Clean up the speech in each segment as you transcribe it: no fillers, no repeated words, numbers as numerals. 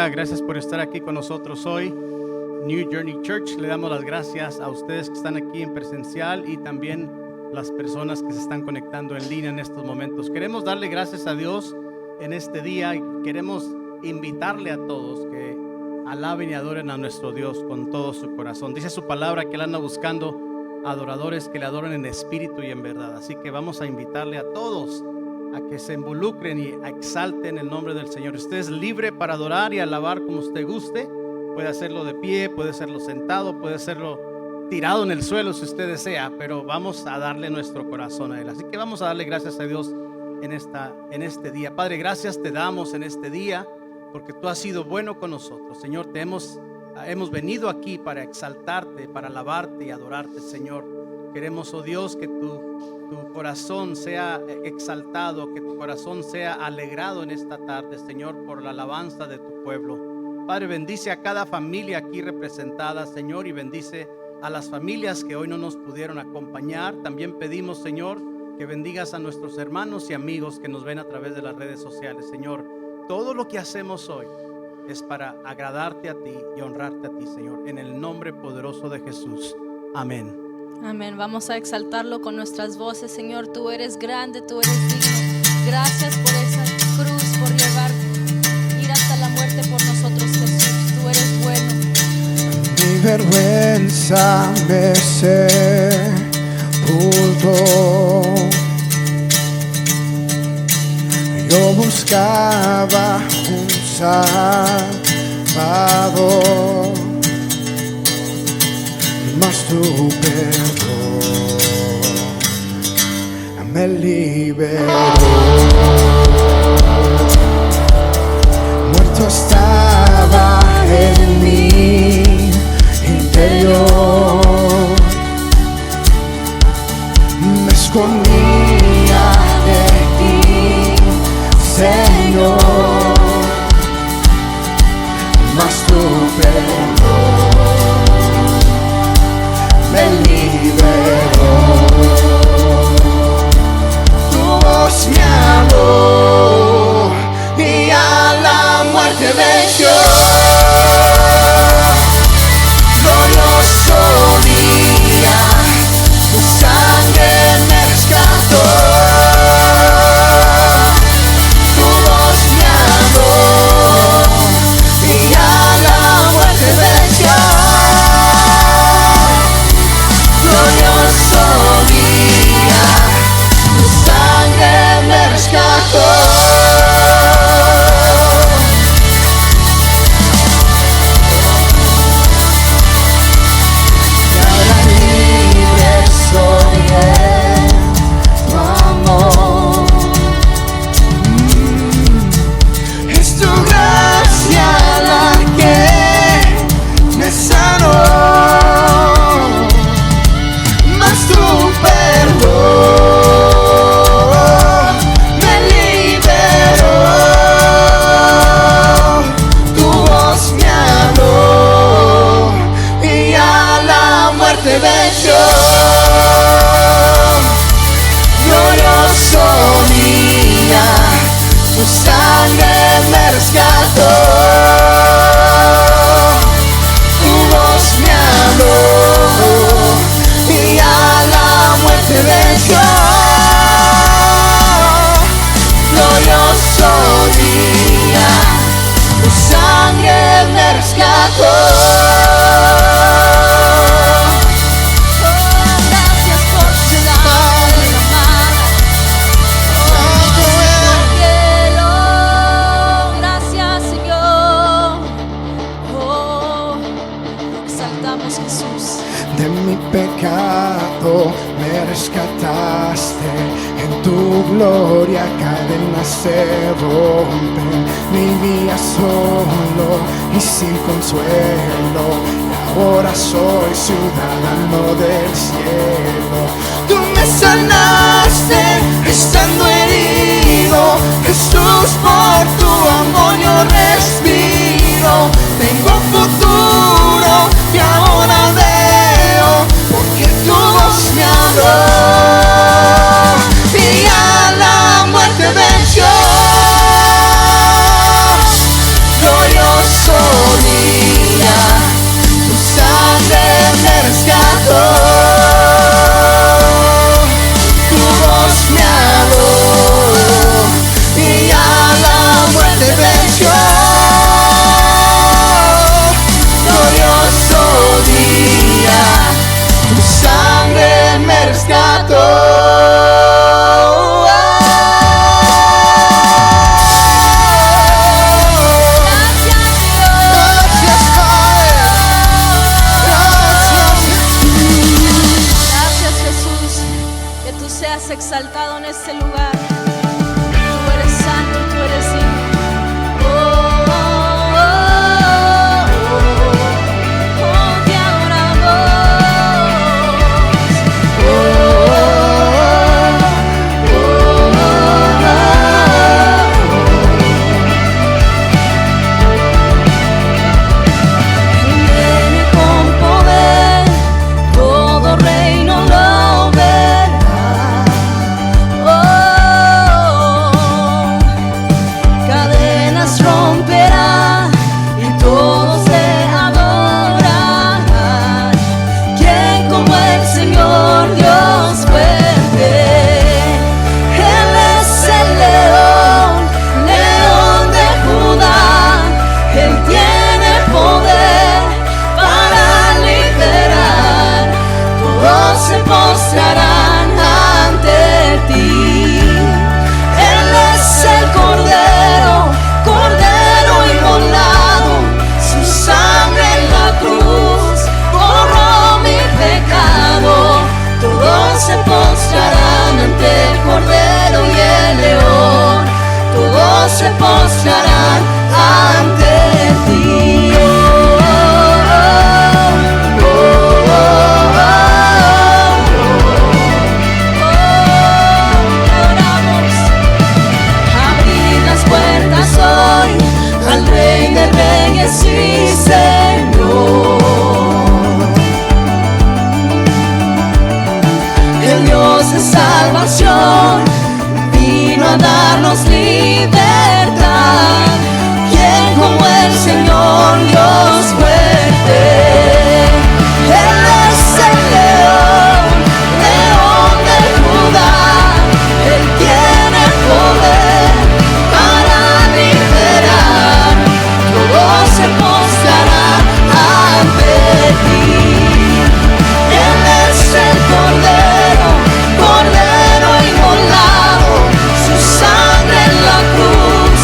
bendiga. Gracias por estar aquí con nosotros hoy. New Journey Church, le damos las gracias a ustedes que están aquí en presencial y también las personas que se están conectando en línea en estos momentos. Queremos darle gracias a Dios en este día y queremos invitarle a todos que alaben y adoren a nuestro Dios con todo su corazón. Dice su palabra que Él anda buscando adoradores que le adoren en espíritu y en verdad. Así que vamos a invitarle a todos a que se involucren y exalten el nombre del Señor. Usted es libre para adorar y alabar como usted guste. Puede hacerlo de pie, puede hacerlo sentado, puede hacerlo tirado en el suelo si usted desea, pero vamos a darle nuestro corazón a Él. Así que vamos a darle gracias a Dios en este día. Padre, gracias te damos en este día porque tú has sido bueno con nosotros. Señor, hemos venido aquí para exaltarte, para alabarte y adorarte, Señor. Queremos, oh Dios, que tu corazón sea exaltado, que tu corazón sea alegrado en esta tarde, Señor, por la alabanza de tu pueblo. Padre, bendice a cada familia aquí representada, Señor, y bendice a las familias que hoy no nos pudieron acompañar. También pedimos, Señor, que bendigas a nuestros hermanos y amigos que nos ven a través de las redes sociales. Señor, todo lo que hacemos hoy es para agradarte a ti y honrarte a ti, Señor, en el nombre poderoso de Jesús. Amén. Amén. Vamos a exaltarlo con nuestras voces. Señor, tú eres grande, tú eres digno. Gracias por esa cruz, por ir hasta la muerte por nosotros, Jesús. Tú eres bueno. Mi vergüenza me sepultó. Yo buscaba un Salvador, mas tu perdón me liberó. Muerto estaba en mi interior, me escondía de ti, Señor, mas tu perdón me liberó. Tu voz me habló y a la muerte venció. Glorioso día, tu sangre me rescató. Tu voz me habló y a la muerte venció. Glorioso día, tu sangre me rescató. Y ahora libre soy en tu amor. Es tu gracia la que me sanó, mas tu perdón me liberó. Tu voz me habló y a la muerte venció. Glorioso día, tu sangre me rescató. Tu voz me habló y a la muerte venció. Glorioso día, tu sangre me rescató. Gracias por llenarme la mano. Cielo, gracias, Señor. Oh, exaltamos, Jesús. De mi pecado me rescataste, en tu gloria cadenas se rompen. Vivía solo y sin consuelo, y ahora soy ciudadano del cielo. Tú me sanaste estando herido, Jesús, por tu amor yo respiro. Tengo futuro y ahora veo, porque tu voz me habló y a la muerte venció. Glorioso exaltado en este lugar. Tú eres santo, tú eres digno. Te Viene con poder, todo reino lo verá. Cadenas romperá y todos le adorarán. ¿Quién como el Señor Dios fuerte? Él es el león, león de Judá. Él tiene poder para liberar. Todos se postrarán ante ti. Él es el Cordero, Cordero inmolado. Su sangre en la cruz borró mi pecado. Todos se postrarán ante el Cordero y el León. Todos se postrarán ante ti. Oramos. Abrid las puertas hoy al Rey de Reyes y Señor. El Dios de salvación vino a darnos libertad. ¿Quién como el Señor Dios fuerte? Él es el león, león de Judá. Él tiene poder para liberar. Todos se postrarán ante ti. Él es el Cordero, Cordero inmolado. Su sangre en la cruz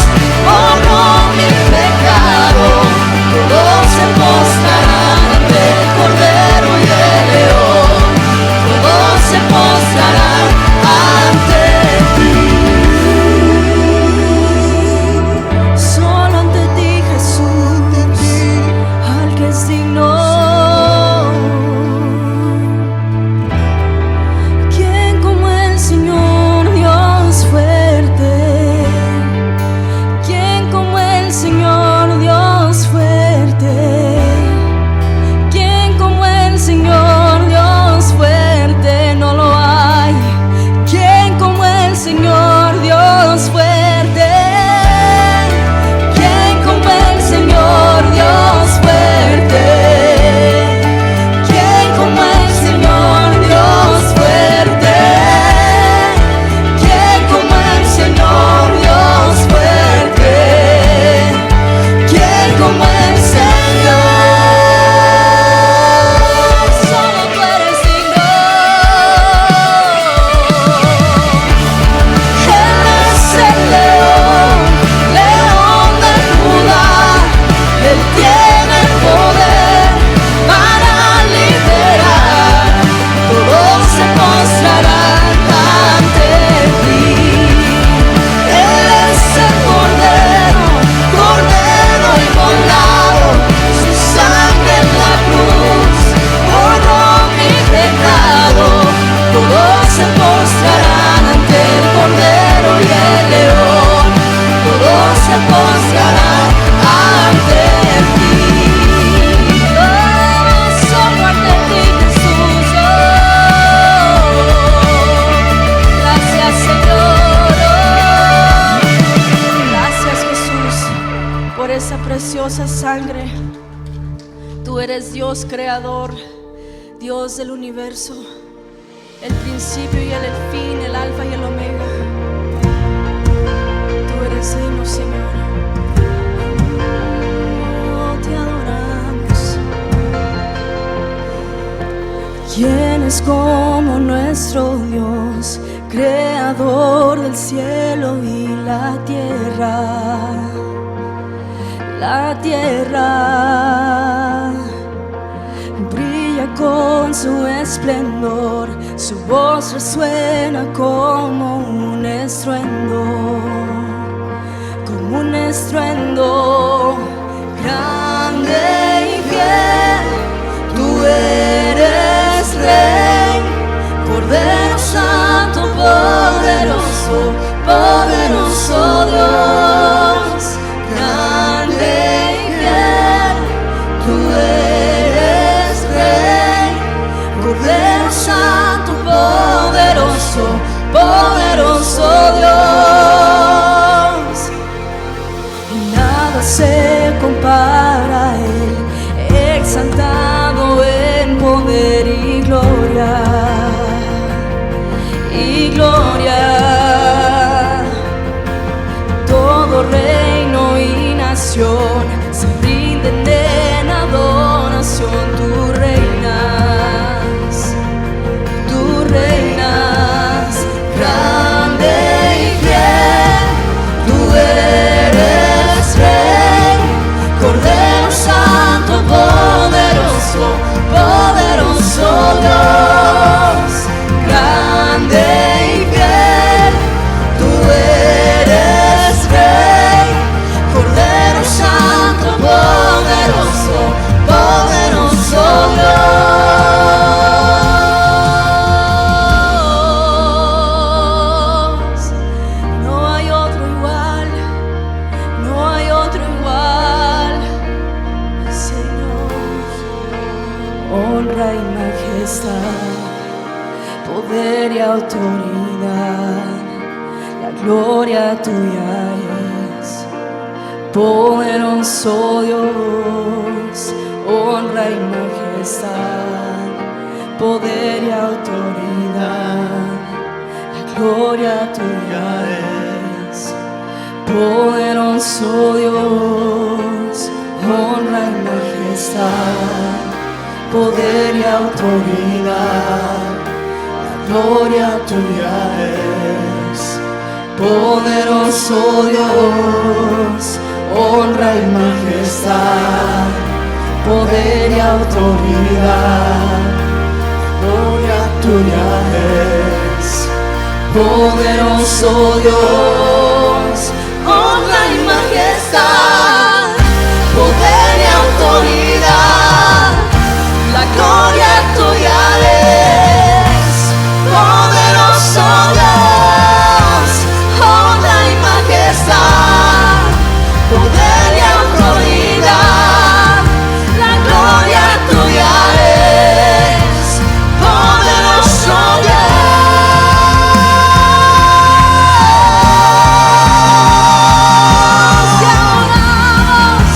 borró mi pecado. Todos se postrarán ante el Cordero y el León. Todos se postrarán ante ti. Solo ante ti, Jesús, al que es digno. ¿Quién como el Señor Dios fuerte? ¿Quién como el Señor Dios fuerte? ¿Quién como el Señor Dios fuerte? No lo hay. ¿Quién como el Señor Dios fuerte? ¿Quién como el Señor Dios fuerte? ¿Quién como el Señor Dios fuerte? ¿Quién como el Señor Dios fuerte? ¿Quién como el Señor? Solo tú eres digno. Él es el león, león de Judá. Él tiene poder para liberar. Todos se postrarán ante ti. Él es el Cordero, Cordero inmolado. Su sangre en la cruz borró mi pecado. Todos se postrarán ante el Cordero y el León. Todos se postrarán ante ti. Solo ante ti, Jesús. Gracias, Señor. Gracias, Jesús, por esa preciosa sangre. Tú eres Dios creador, Dios del universo, el principio y el fin, el alfa y el omega. Tú eres digno, Señor. Oh, te adoramos. ¿Quién es como nuestro Dios, creador del cielo y la tierra? La tierra brilla con su esplendor, Su voz resuena como un estruendo, como un estruendo. Grande y fiel, tú eres Rey, Cordero Santo, poderoso, poderoso Dios. Grande y fiel, tú eres Rey, Cordero Santo, poderoso, poderoso Dios. Y nada se compara a Él, exaltado en poder y gloria. Y gloria, todo reino y nación se rinden en adoración. Tú reinas, grande y fiel, tú eres Rey, Cordero Santo, poderoso, poderoso Dios. Grande y fiel, tú eres Rey, Cordero Santo, poderoso, poderoso Dios. No hay otro igual, no hay otro igual, Señor. Honra y majestad, poder y autoridad, la gloria tuya es. Poderoso Dios, honra y majestad, poder y autoridad, la gloria tuya es. Poderoso Dios, honra y majestad, poder y autoridad, gloria tuya es. Poderoso Dios, honra y majestad, poder y autoridad, gloria tuya es. Poderoso Dios, honra y majestad, poder y autoridad, la gloria tuya es. Poderoso Dios, honra y majestad, poder y autoridad, la gloria tuya es. Poderoso Dios, te adoramos,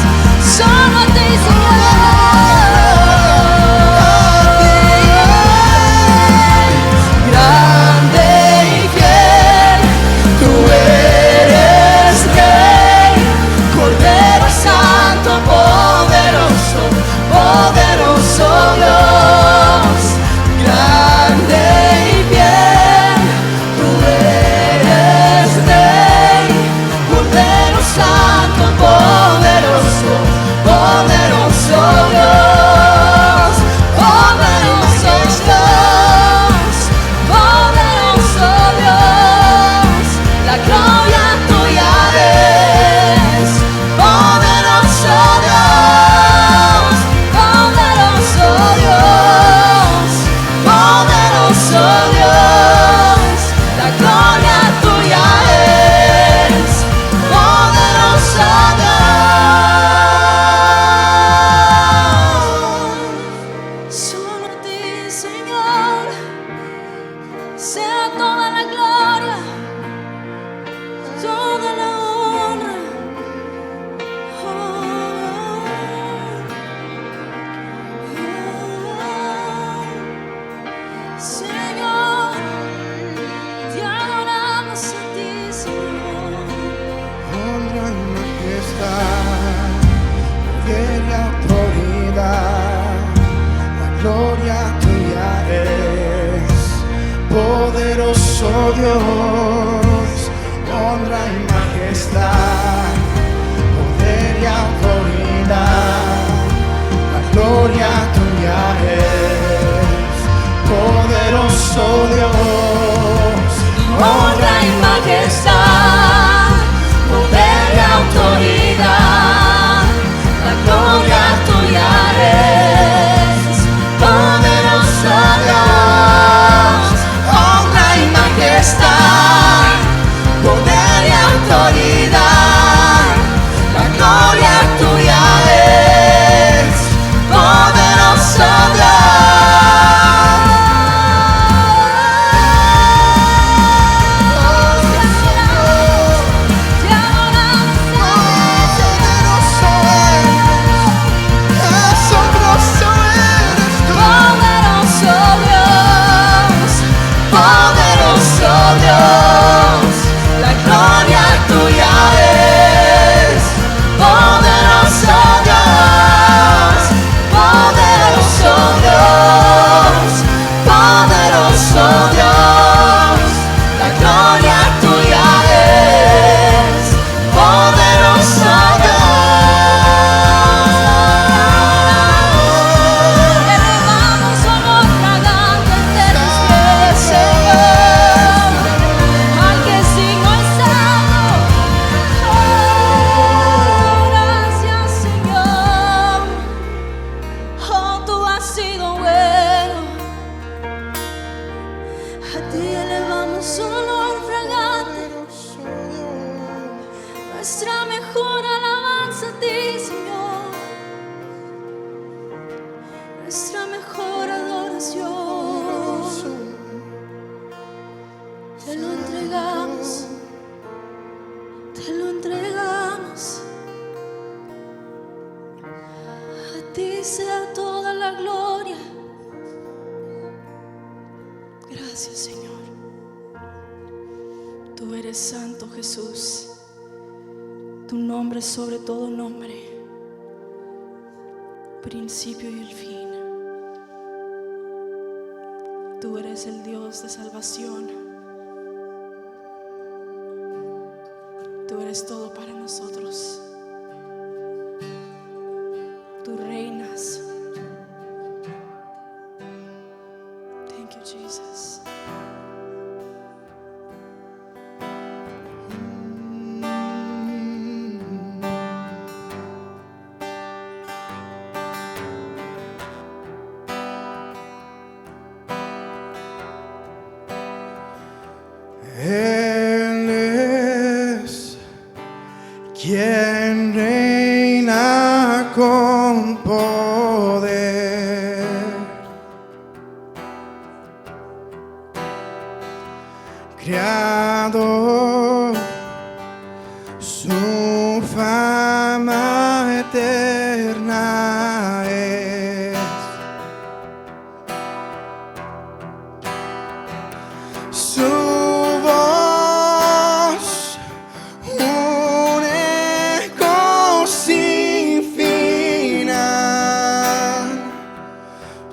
solo a ti, Señor, sea toda la gloria, toda la honra. Señor, te adoramos a ti, Señor. Honra y majestad, poder y autoridad, la gloria tuya es. Poderoso Dios, honra y majestad, poder y autoridad, la gloria tuya es. Poderoso nuestra mejor adoración. Te lo entregamos, te lo entregamos. A ti sea toda la gloria. Gracias, Señor. Tú eres santo, Jesús. Tu nombre es sobre todo nombre, principio y el fin. Tú eres el Dios de salvación. Tú eres todo para nosotros. Tú reinas. Thank you, Jesus. Él es quien reina con poder, Creador, su fama eterna es. Su voz, un eco sin final,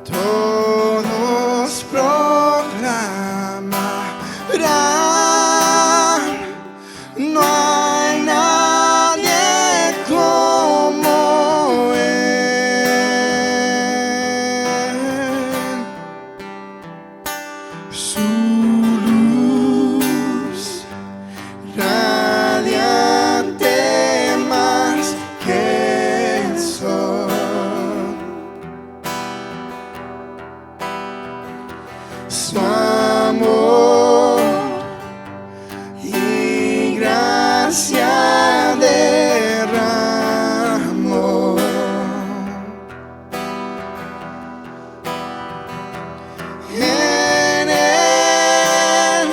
todos proclamarán, no hay nadie como Él. Su luz radiante más que el sol, su amor y gracia derramó. En Él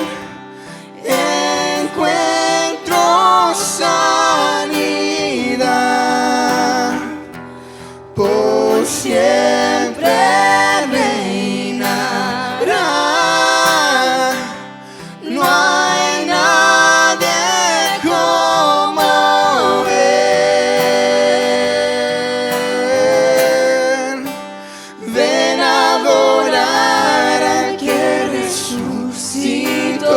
encuentro sanidad, por siempre reinará. No hay nadie como Él. Ven a adorar al que resucitó,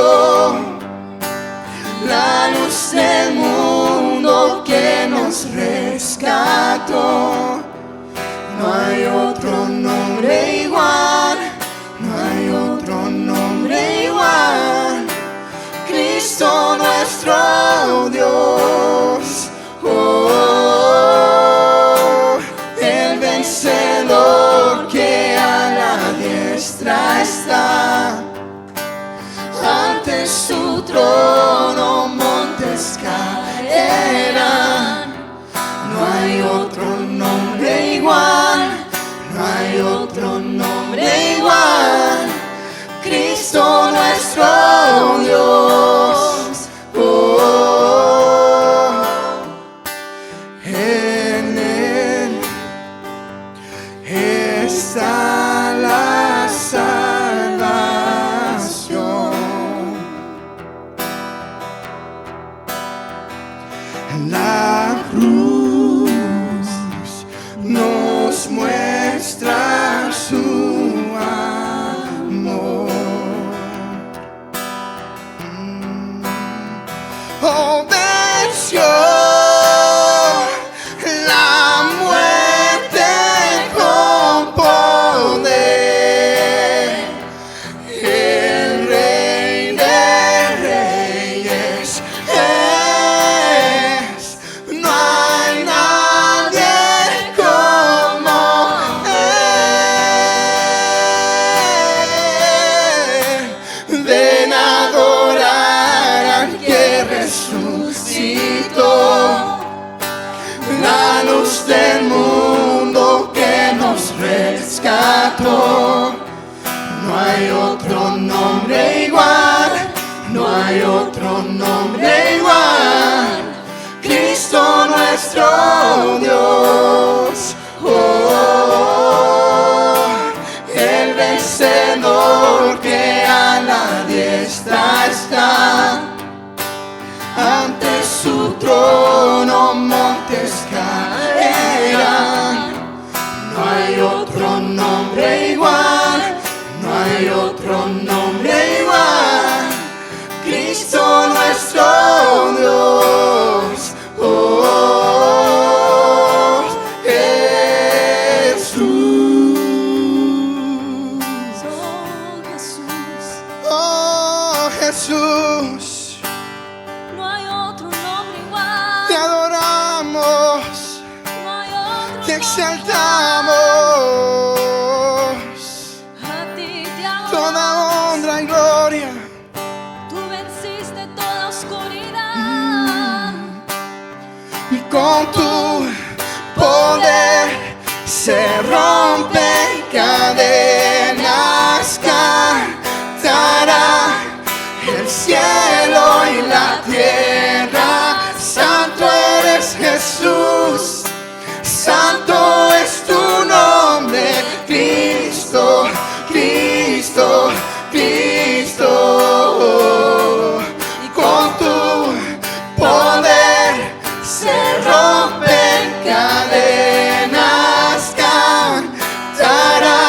la luz del mundo que nos rescató. No hay otro nombre igual, no hay otro nombre igual. Cristo nuestro Dios, oh, el vencedor que a la diestra está. Ante su trono montes caerán. No hay otro nombre igual, no hay otro nombre igual. Cristo nuestro Dios, oh, en Él está la salvación. La cruz nos muestra su amor. Oh, venció la muerte con poder. El Rey de Reyes es. No hay nadie como Él. rescató. No hay otro nombre igual, no hay otro nombre igual. Cristo nuestro Dios, el vencedor que a la diestra está. Ante su trono montes caerán. No hay otro nombre igual, no hay otro nombre igual. Cristo nuestro Dios, Jesús. oh Jesús. No hay otro nombre igual. Te adoramos, No hay otro te nombre exaltamos. igual. A ti te Toda adoramos. honra y gloria. Tú venciste toda oscuridad. Y con tu poder se rompen cadenas, cantará el cielo y la tierra. Santo eres Jesús, santo es tu nombre, Cristo, Cristo, Cristo. Y con tu poder se rompen cadenas, cantará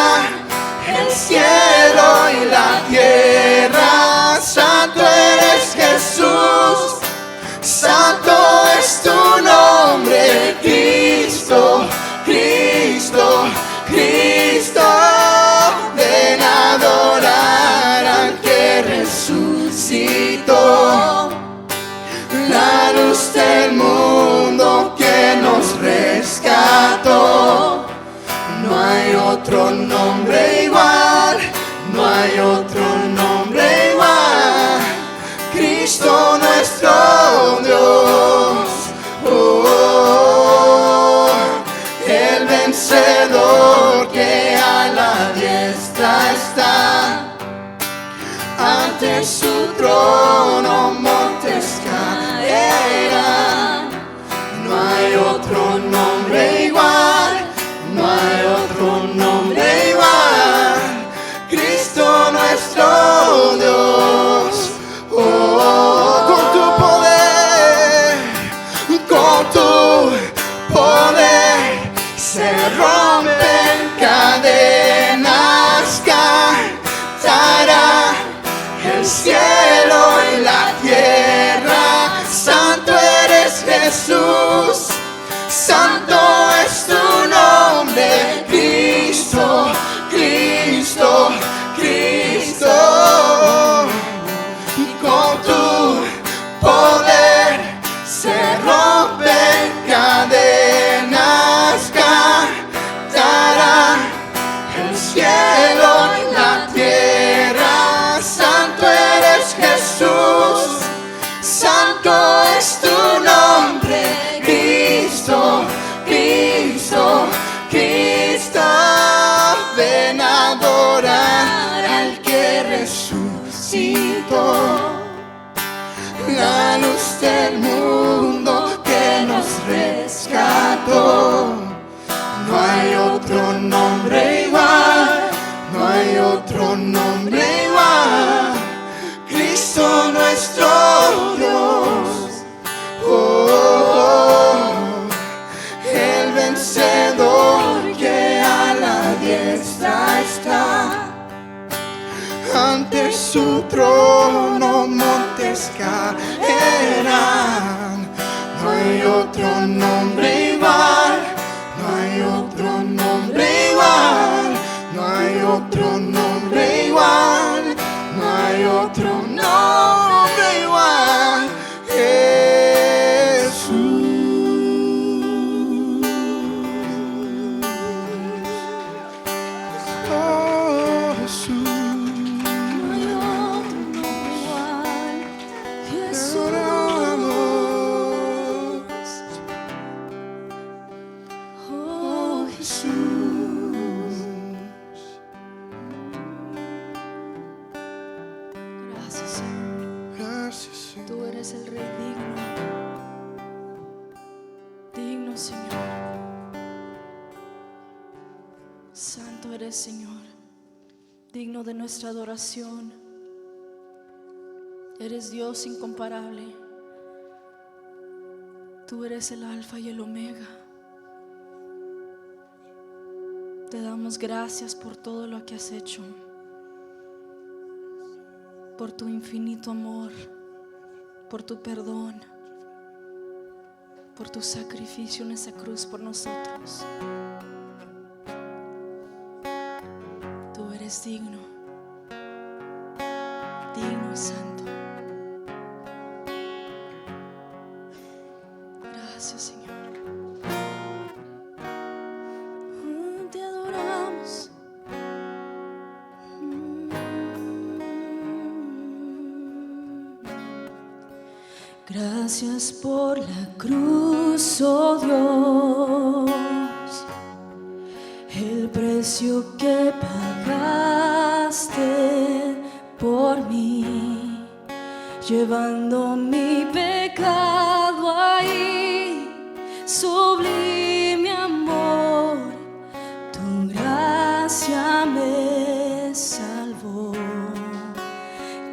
el cielo y la tierra. Santo eres Jesús, santo es tu nombre, Cristo, Cristo, Cristo. Ven a adorar al que resucitó, la luz del mundo que nos rescató. No hay otro nombre igual, no hay otro nombre igual. Cristo nuestro Dios, el vencedor que a la diestra está. Ante su trono montes caerán. No hay otro nombre igual, no hay otro nombre igual. Cristo nuestro Dios, con tu poder se rompen cadenas, cantará el cielo y la tierra. Santo eres Jesús, santo es tu nombre, Cristo, Cristo, Cristo. Y con tu poder se rompen cadenas, cantará el cielo y la tierra. Santo eres Jesús, santo es tu nombre, Cristo, Cristo, Cristo. Ven a adorar al que resucitó, la luz del mundo que nos rescató. No hay otro nombre igual, no hay otro nombre igual. Cristo nuestro Dios, el vencedor que a la diestra está. Ante su trono montes caerán. No hay otro nombre igual, no hay otro nombre igual, no hay otro nombre igual, no hay otro nombre igual. Jesús, oh Jesús. No hay otro nombre igual. Jesús. Oh Jesús. Santo eres, Señor, digno de nuestra adoración. Eres Dios incomparable. Tú eres el Alfa y el Omega. Te damos gracias por todo lo que has hecho, por tu infinito amor, por tu perdón, por tu sacrificio en esa cruz por nosotros. Tú eres digno, digno y santo. Gracias, Señor. Te adoramos. Gracias por la cruz, oh Dios, el precio que pagaste por mí, llevando mi pecado ahí. Sublime amor, tu gracia me salvó.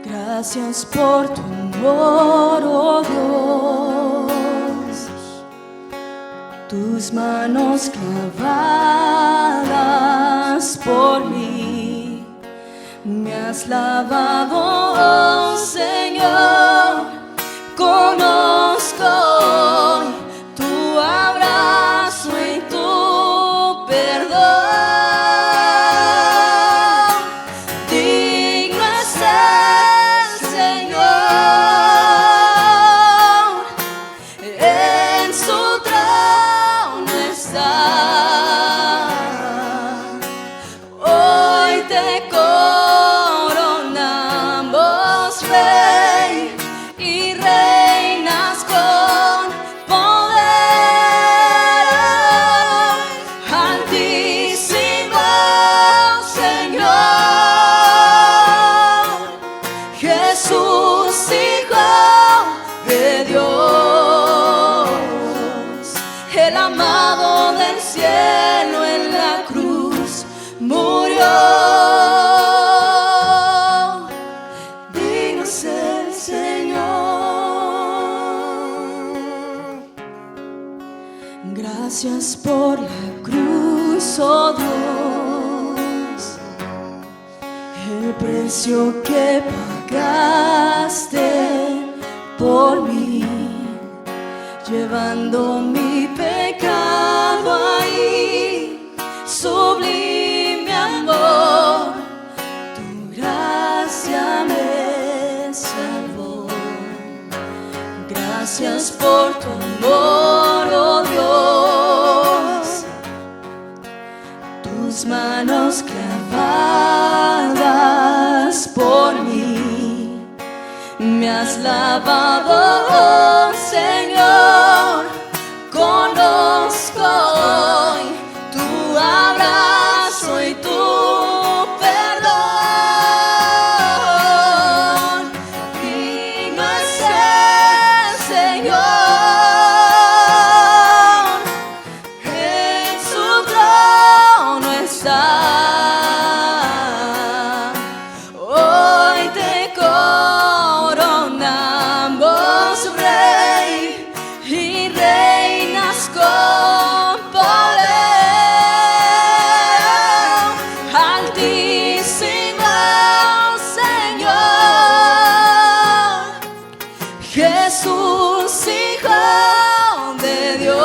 Gracias por tu amor, oh Dios, tus manos clavadas por mí, me has lavado, oh Señor. Conozco hoy tu abrazo y tu perdón. Digno es el Señor, en su trono está. Hoy te coronamos, Rey, y reinas con poder. Altísimo Señor, Jesús, Hijo de Dios, el amado del cielo en la cruz murió. Digno es el Señor. Gracias por la cruz, oh Dios, el precio que pagaste por mí, llevando mi pecado ahí. Sublime amor, tu gracia me salvó. Gracias por tu amor, oh Dios, tus manos clavadas por mí, me has lavado, oh Señor. Conozco hoy tu abrazo y tu perdón. Digno es el Señor, en su trono está. Hoy te coronamos, Rey, y reinas con poder. Altísimo Señor, Jesús, Hijo de Dios,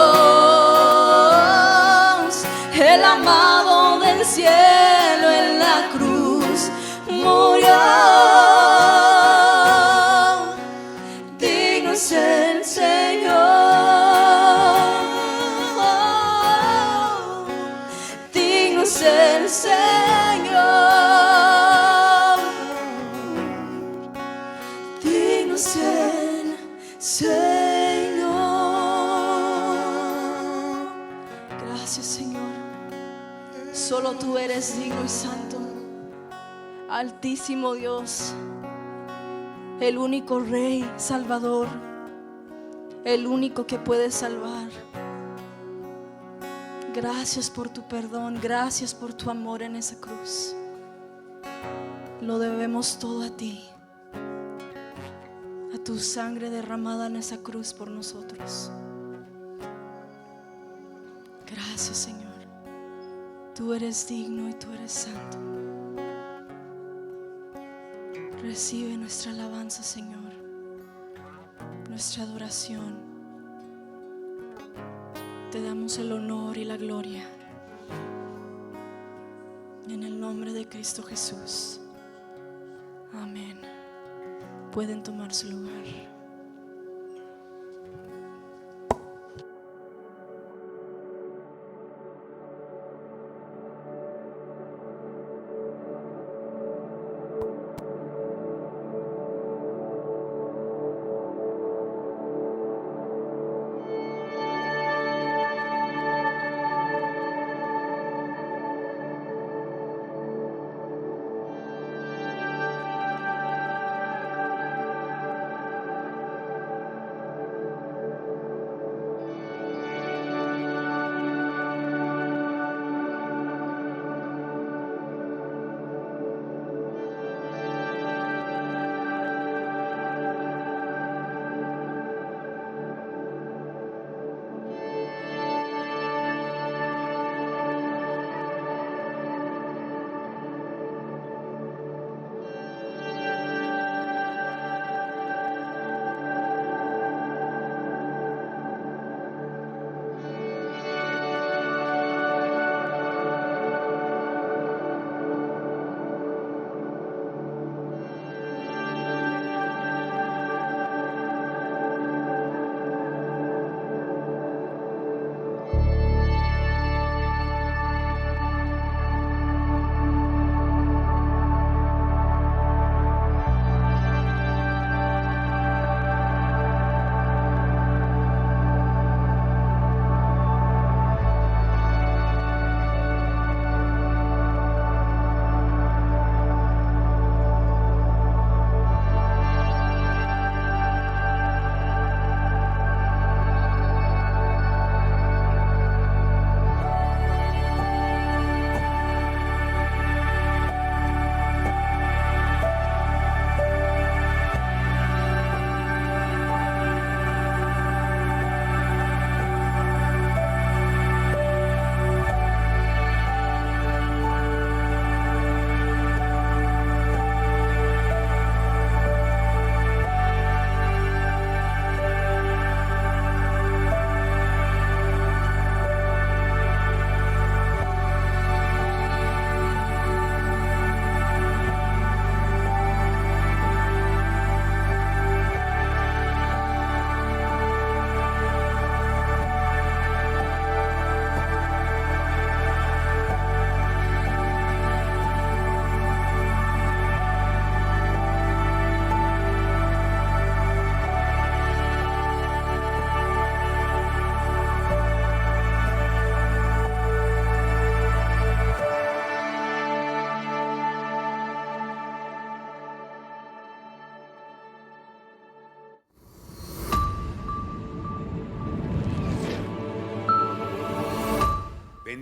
el amado del cielo en la cruz murió. Digno es el Señor, digno es el Señor, digno es el Señor. Gracias, Señor. Solo tú eres digno y santo. Altísimo Dios, el único Rey Salvador, el único que puede salvar. Gracias por tu perdón, gracias por tu amor en esa cruz. Lo debemos todo a ti, a tu sangre derramada en esa cruz por nosotros. Gracias, Señor. Tú eres digno y tú eres santo. Recibe nuestra alabanza, Señor, nuestra adoración. Te damos el honor y la gloria en el nombre de Cristo Jesús. Amén. Pueden tomar su lugar.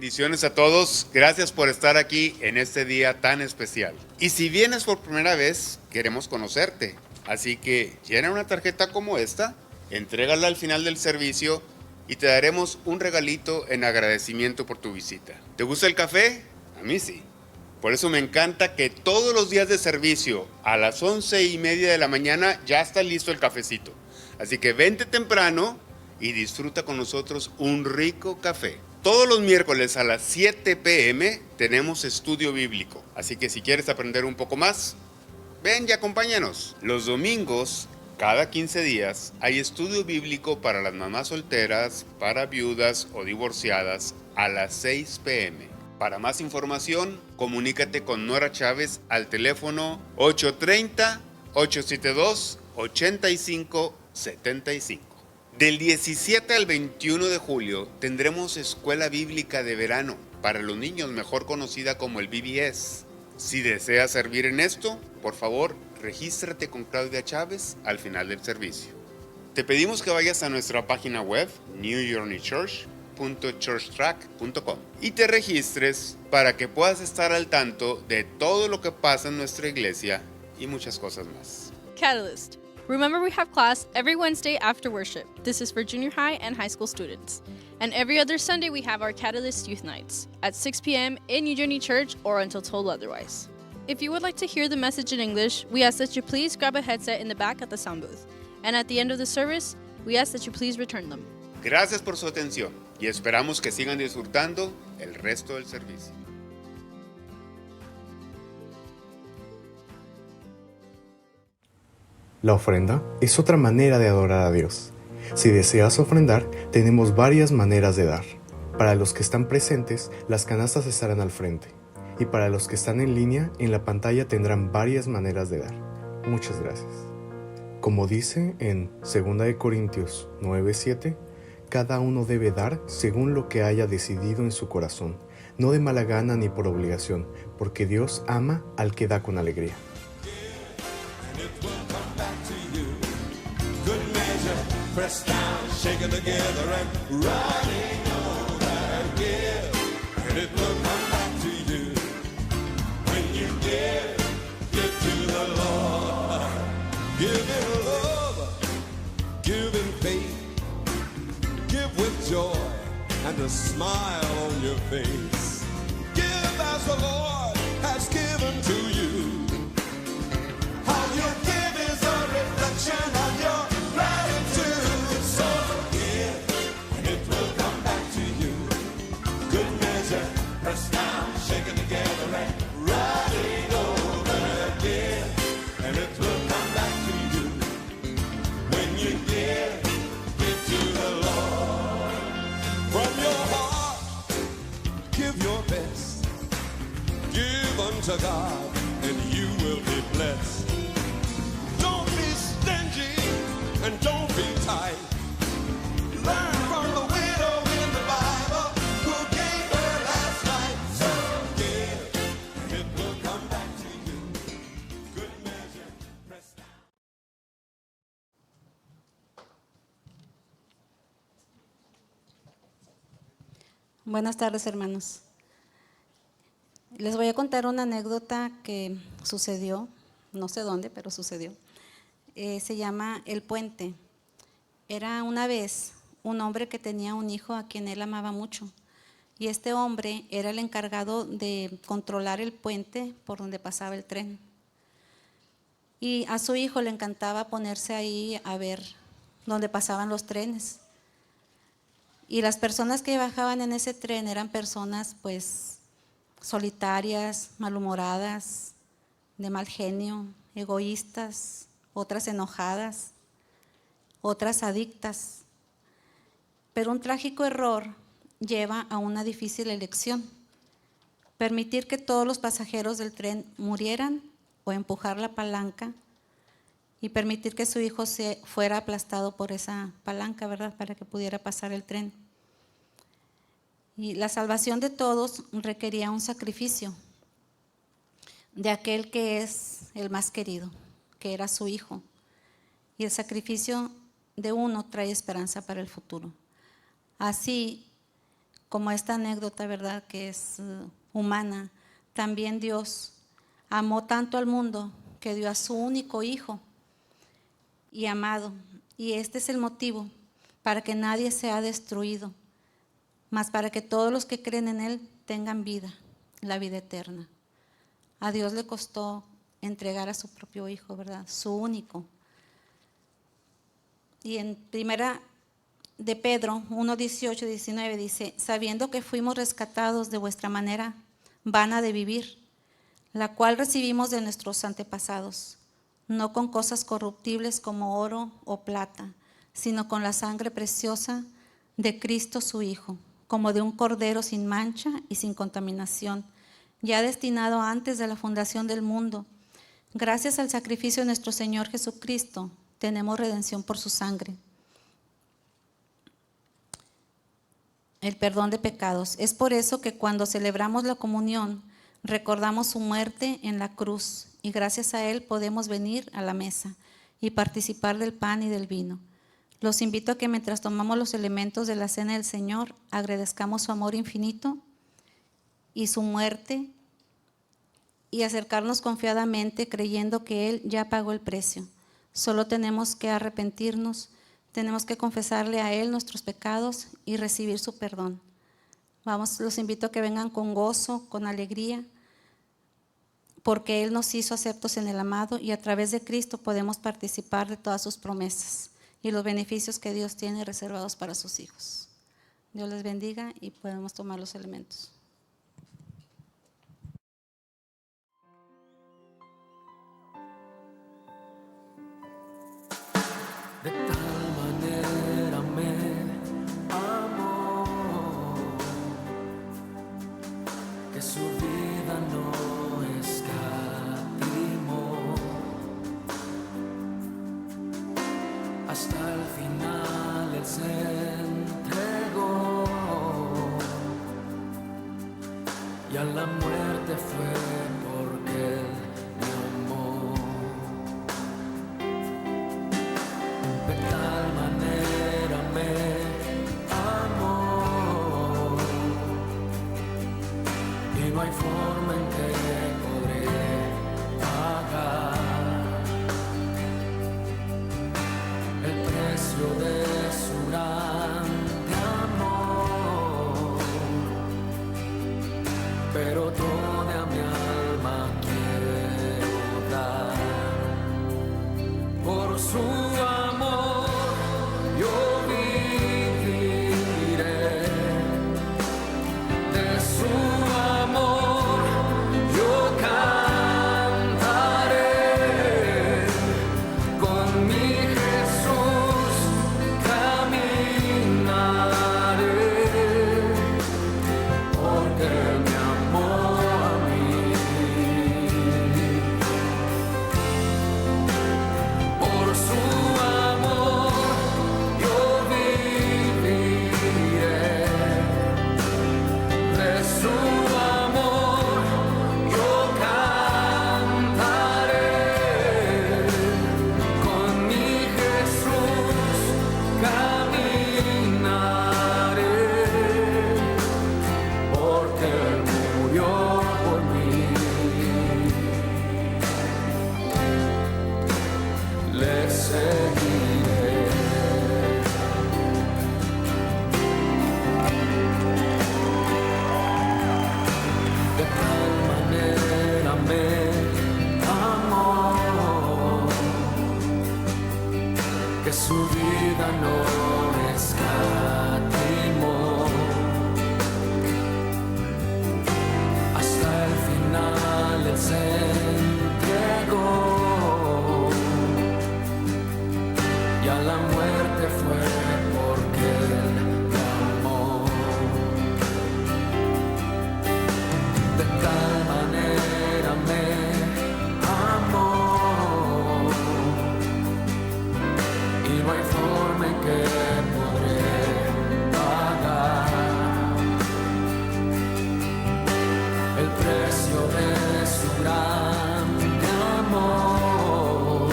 Bendiciones a todos, gracias por estar aquí en este día tan especial. Y si vienes por primera vez, queremos conocerte. Así que llena una tarjeta como esta, entrégala al final del servicio y te daremos un regalito en agradecimiento por tu visita. ¿Te gusta el café? A mí sí. Por eso me encanta que todos los días de servicio a las 11:30 de la mañana ya está listo el cafecito. Así que vente temprano y disfruta con nosotros un rico café. Todos los miércoles a las 7 p.m. tenemos estudio bíblico. Así que si quieres aprender un poco más, ven y acompáñanos. Los domingos, cada 15 días, hay estudio bíblico para las mamás solteras, para viudas o divorciadas a las 6 p.m. Para más información, comunícate con Nora Chávez al teléfono 830-872-8575. Del 17 al 21 de julio tendremos Escuela Bíblica de Verano para los niños, mejor conocida como el BBS. Si deseas servir en esto, por favor, regístrate con Claudia Chávez al final del servicio. Te pedimos que vayas a nuestra página web, New Journey Church, www.churchtrack.com y te registres para que puedas estar al tanto de todo lo que pasa en nuestra iglesia y muchas cosas más. Catalyst. Remember, we have class every Wednesday after worship. This is for junior high and high school students. And every other Sunday, we have our Catalyst Youth Nights at 6 p.m. in New Journey Church or until told otherwise. If you would like to hear the message in English, we ask that you please grab a headset in the back at the sound booth. And at the end of the service, we ask that you please return them. Gracias por su atención y esperamos que sigan disfrutando el resto del servicio. La ofrenda es otra manera de adorar a Dios. Si deseas ofrendar, tenemos varias maneras de dar. Para los que están presentes, las canastas estarán al frente. Y para los que están en línea, en la pantalla tendrán varias maneras de dar. Muchas gracias. Como dice en 2 Corintios 9:7, cada uno debe dar según lo que haya decidido en su corazón, no de mala gana ni por obligación, porque Dios ama al que da con alegría. Pressed down, shaken together and running over again. And it will come back to you when you give to the Lord. Give in love, give in faith, give with joy and a smile on your face. Give as the Lord has given to you. How you give is a reflection of your gratitude. So give, and it will come back to you. Good measure, pressed down, shaken together, and running over again. And it will come back to you when you give to the Lord. From your heart, give your best. Give unto God, and you will be blessed. Don't be stingy and don't be tight. Learn from the widow in the Bible who gave her last night. So give, and it will come back to you. Good measure, pressed down. Buenas tardes, hermanos. Les voy a contar una anécdota que sucedió, no sé dónde, pero sucedió. Se llama El Puente. Era una vez un hombre que tenía un hijo a quien él amaba mucho. Y este hombre era el encargado de controlar el puente por donde pasaba el tren. Y a su hijo le encantaba ponerse ahí a ver dónde pasaban los trenes. Y las personas que bajaban en ese tren eran personas pues solitarias, malhumoradas, de mal genio, egoístas, otras enojadas, otras adictas. Pero un trágico error lleva a una difícil elección: permitir que todos los pasajeros del tren murieran o empujar la palanca y permitir que su hijo se fuera aplastado por esa palanca, ¿verdad?, para que pudiera pasar el tren. Y la salvación de todos requería un sacrificio de aquel que es el más querido, que era su hijo. Y el sacrificio de uno trae esperanza para el futuro. Así como esta anécdota, ¿verdad?, que es humana, también Dios amó tanto al mundo que dio a su único hijo y amado. Y este es el motivo para que nadie sea destruido, mas para que todos los que creen en Él tengan vida, la vida eterna. A Dios le costó entregar a su propio hijo, ¿verdad?, su único. Y en primera de Pedro 1:18-19 dice: sabiendo que fuimos rescatados de vuestra manera vana de vivir, la cual recibimos de nuestros antepasados, no con cosas corruptibles como oro o plata, sino con la sangre preciosa de Cristo su Hijo, como de un cordero sin mancha y sin contaminación, ya destinado antes de la fundación del mundo. Gracias al sacrificio de nuestro Señor Jesucristo, tenemos redención por su sangre, el perdón de pecados. Es por eso que cuando celebramos la comunión, recordamos su muerte en la cruz, y gracias a Él podemos venir a la mesa y participar del pan y del vino. Los invito a que mientras tomamos los elementos de la cena del Señor, agradezcamos su amor infinito y su muerte y acercarnos confiadamente creyendo que Él ya pagó el precio. Solo tenemos que arrepentirnos, tenemos que confesarle a Él nuestros pecados y recibir su perdón. Vamos, los invito a que vengan con gozo, con alegría, porque Él nos hizo aceptos en el amado y a través de Cristo podemos participar de todas sus promesas y los beneficios que Dios tiene reservados para sus hijos. Dios les bendiga y podemos tomar los elementos. De tal manera me amó que su vida no escatimó. Hasta el final Él se entregó y a la muerte fue porque Él me amó. De tal manera me amó y no hay forma en que podré pagar el precio de su grande amor, pero toda mi alma quiero dar por su amor. Yo viviré de su amor, yo cantaré con mi Jesús, caminaré, porque me amó a mí. Por su amor yo viviré, de su amor yo cantaré, con mi Jesús caminaré, porque Él murió por mí. Le seguiré. De tal manera me amó que su vida no escatimó. Hasta el final Él se entregó y a la muerte fue porque Él me amó. De tal manera me amó y no hay forma en que podré pagar el precio de su grande amor,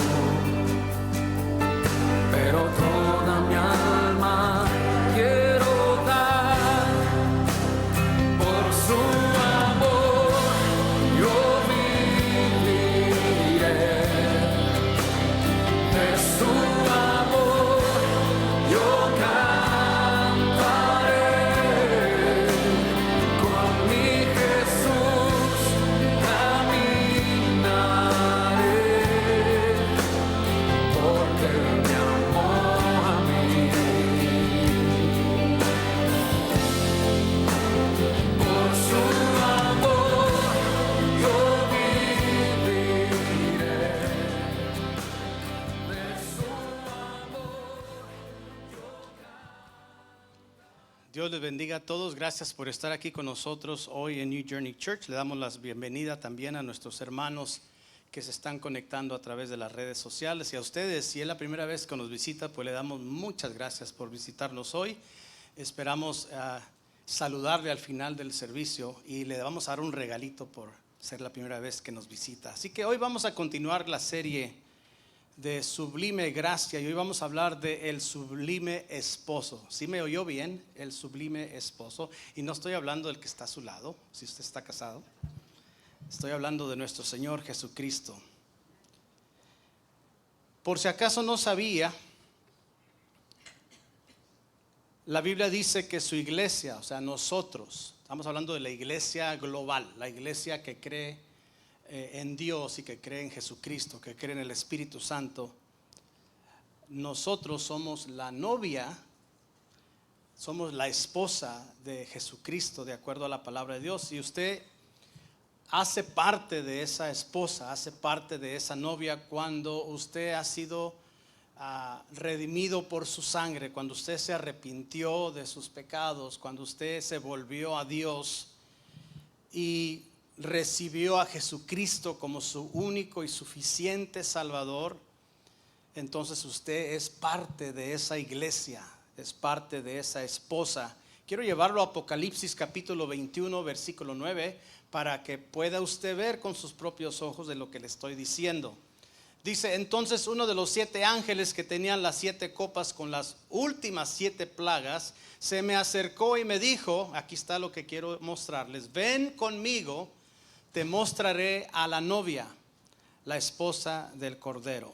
pero toda mi alma quiero dar por su amor. Yo viviré de su amor, yo cantaré, con mi Jesús caminaré, porque Él me amó a mí. Por su amor yo viviré, de su amor. Dios les bendiga a todos. Gracias por estar aquí con nosotros hoy en New Journey Church. Le damos la bienvenida también a nuestros hermanos que se están conectando a través de las redes sociales. Y a ustedes, si es la primera vez que nos visita, pues le damos muchas gracias por visitarnos hoy. Esperamos saludarle al final del servicio y le vamos a dar un regalito por ser la primera vez que nos visita. Así que hoy vamos a continuar la serie de sublime gracia y hoy vamos a hablar de el sublime esposo. ¿Sí me oyó bien? El sublime esposo. Y no estoy hablando del que está a su lado, si usted está casado. Estoy hablando de nuestro Señor Jesucristo. Por si acaso no sabía, la Biblia dice que su iglesia, o sea, nosotros, estamos hablando de la iglesia global, la iglesia que cree en Dios y que cree en Jesucristo, que cree en el Espíritu Santo. Nosotros somos la novia, somos la esposa de Jesucristo, de acuerdo a la palabra de Dios. Y usted hace parte de esa esposa, hace parte de esa novia cuando usted ha sido redimido por su sangre, cuando usted se arrepintió de sus pecados, cuando usted se volvió a Dios y recibió a Jesucristo como su único y suficiente Salvador. Entonces usted es parte de esa iglesia, es parte de esa esposa. Quiero llevarlo a Apocalipsis capítulo 21 versículo 9 para que pueda usted ver con sus propios ojos de lo que le estoy diciendo. Dice: entonces uno de los 7 ángeles que tenían las 7 copas con las últimas 7 plagas se me acercó y me dijo, aquí está lo que quiero mostrarles: ven conmigo, te mostraré a la novia, la esposa del Cordero.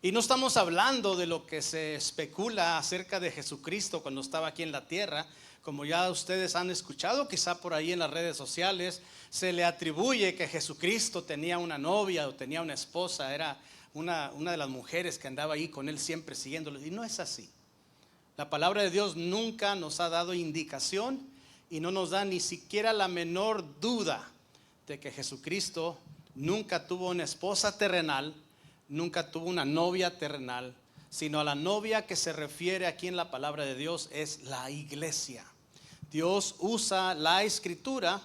Y no estamos hablando de lo que se especula acerca de Jesucristo cuando estaba aquí en la tierra. Como ya ustedes han escuchado quizá por ahí en las redes sociales, se le atribuye que Jesucristo tenía una novia o tenía una esposa, era una de las mujeres que andaba ahí con él siempre siguiéndolo. Y no es así. La palabra de Dios nunca nos ha dado indicación y no nos da ni siquiera la menor duda de que Jesucristo nunca tuvo una esposa terrenal, nunca tuvo una novia terrenal, sino a la novia que se refiere aquí en la palabra de Dios es la iglesia. Dios usa la escritura,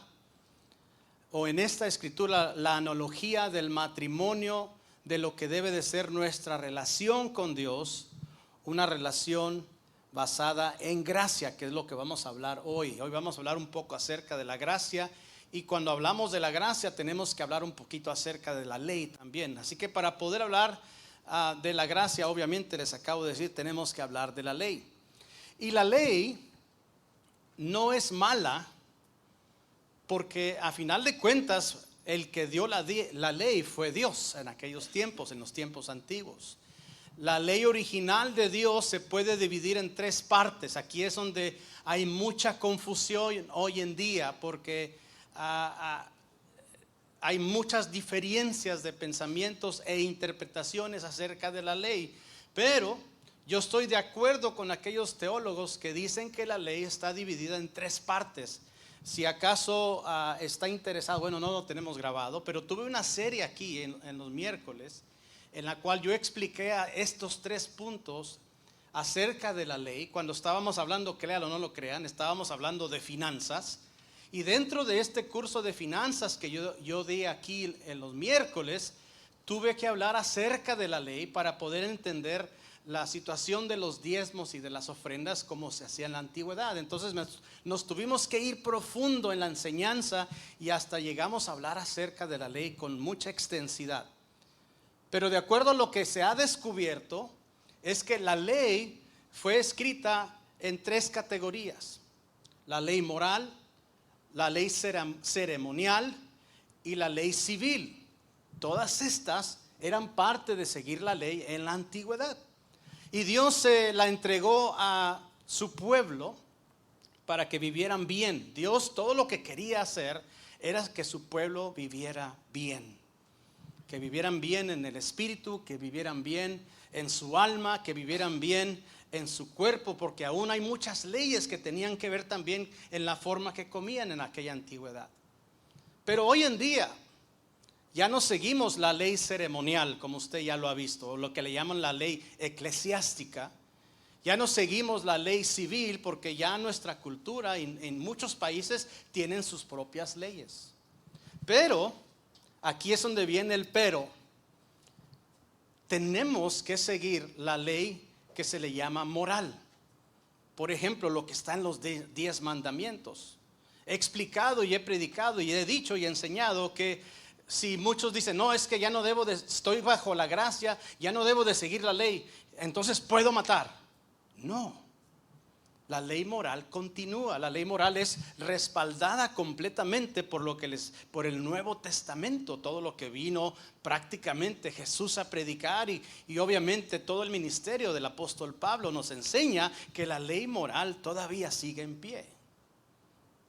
o en esta escritura, la analogía del matrimonio, de lo que debe de ser nuestra relación con Dios, una relación basada en gracia, que es lo que vamos a hablar hoy. Hoy vamos a hablar un poco acerca de la gracia. Y cuando hablamos de la gracia tenemos que hablar un poquito acerca de la ley también. Así que para poder hablar de la gracia, obviamente les acabo de decir, tenemos que hablar de la ley. Y la ley no es mala, porque a final de cuentas el que dio la ley fue Dios en aquellos tiempos, en los tiempos antiguos. La ley original de Dios se puede dividir en 3 partes. Aquí es donde hay mucha confusión hoy en día, porque hay muchas diferencias de pensamientos e interpretaciones acerca de la ley. Pero yo estoy de acuerdo con aquellos teólogos que dicen que la ley está dividida en 3 partes. Si acaso está interesado, bueno, no lo tenemos grabado, pero tuve una serie aquí en los miércoles en la cual yo expliqué estos 3 puntos acerca de la ley. Cuando estábamos hablando, créalo o no lo crean, estábamos hablando de finanzas. Y dentro de este curso de finanzas que yo di aquí en los miércoles, tuve que hablar acerca de la ley para poder entender la situación de los diezmos y de las ofrendas como se hacía en la antigüedad. Entonces nos tuvimos que ir profundo en la enseñanza y hasta llegamos a hablar acerca de la ley con mucha extensidad. Pero de acuerdo a lo que se ha descubierto, es que la ley fue escrita en 3 categorías: la ley moral, la ley ceremonial y la ley civil. Todas estas eran parte de seguir la ley en la antigüedad. Y Dios se la entregó a su pueblo para que vivieran bien. Dios todo lo que quería hacer era que su pueblo viviera bien. Que vivieran bien en el espíritu, que vivieran bien en su alma, que vivieran bien en su cuerpo, porque aún hay muchas leyes que tenían que ver también en la forma que comían en aquella antigüedad. Pero hoy en día ya no seguimos la ley ceremonial, como usted ya lo ha visto, o lo que le llaman la ley eclesiástica. Ya no seguimos la ley civil, porque ya nuestra cultura en muchos países tienen sus propias leyes. Pero aquí es donde viene el pero. Tenemos que seguir la ley que se le llama moral. Por ejemplo, lo que está en los 10 mandamientos. He explicado y he predicado y he dicho y he enseñado que si muchos dicen, no, es que ya no debo estoy bajo la gracia, ya no debo de seguir la ley, entonces puedo matar. No. La ley moral continúa. La ley moral es respaldada completamente por el Nuevo Testamento, todo lo que vino prácticamente Jesús a predicar y obviamente todo el ministerio del apóstol Pablo nos enseña que la ley moral todavía sigue en pie.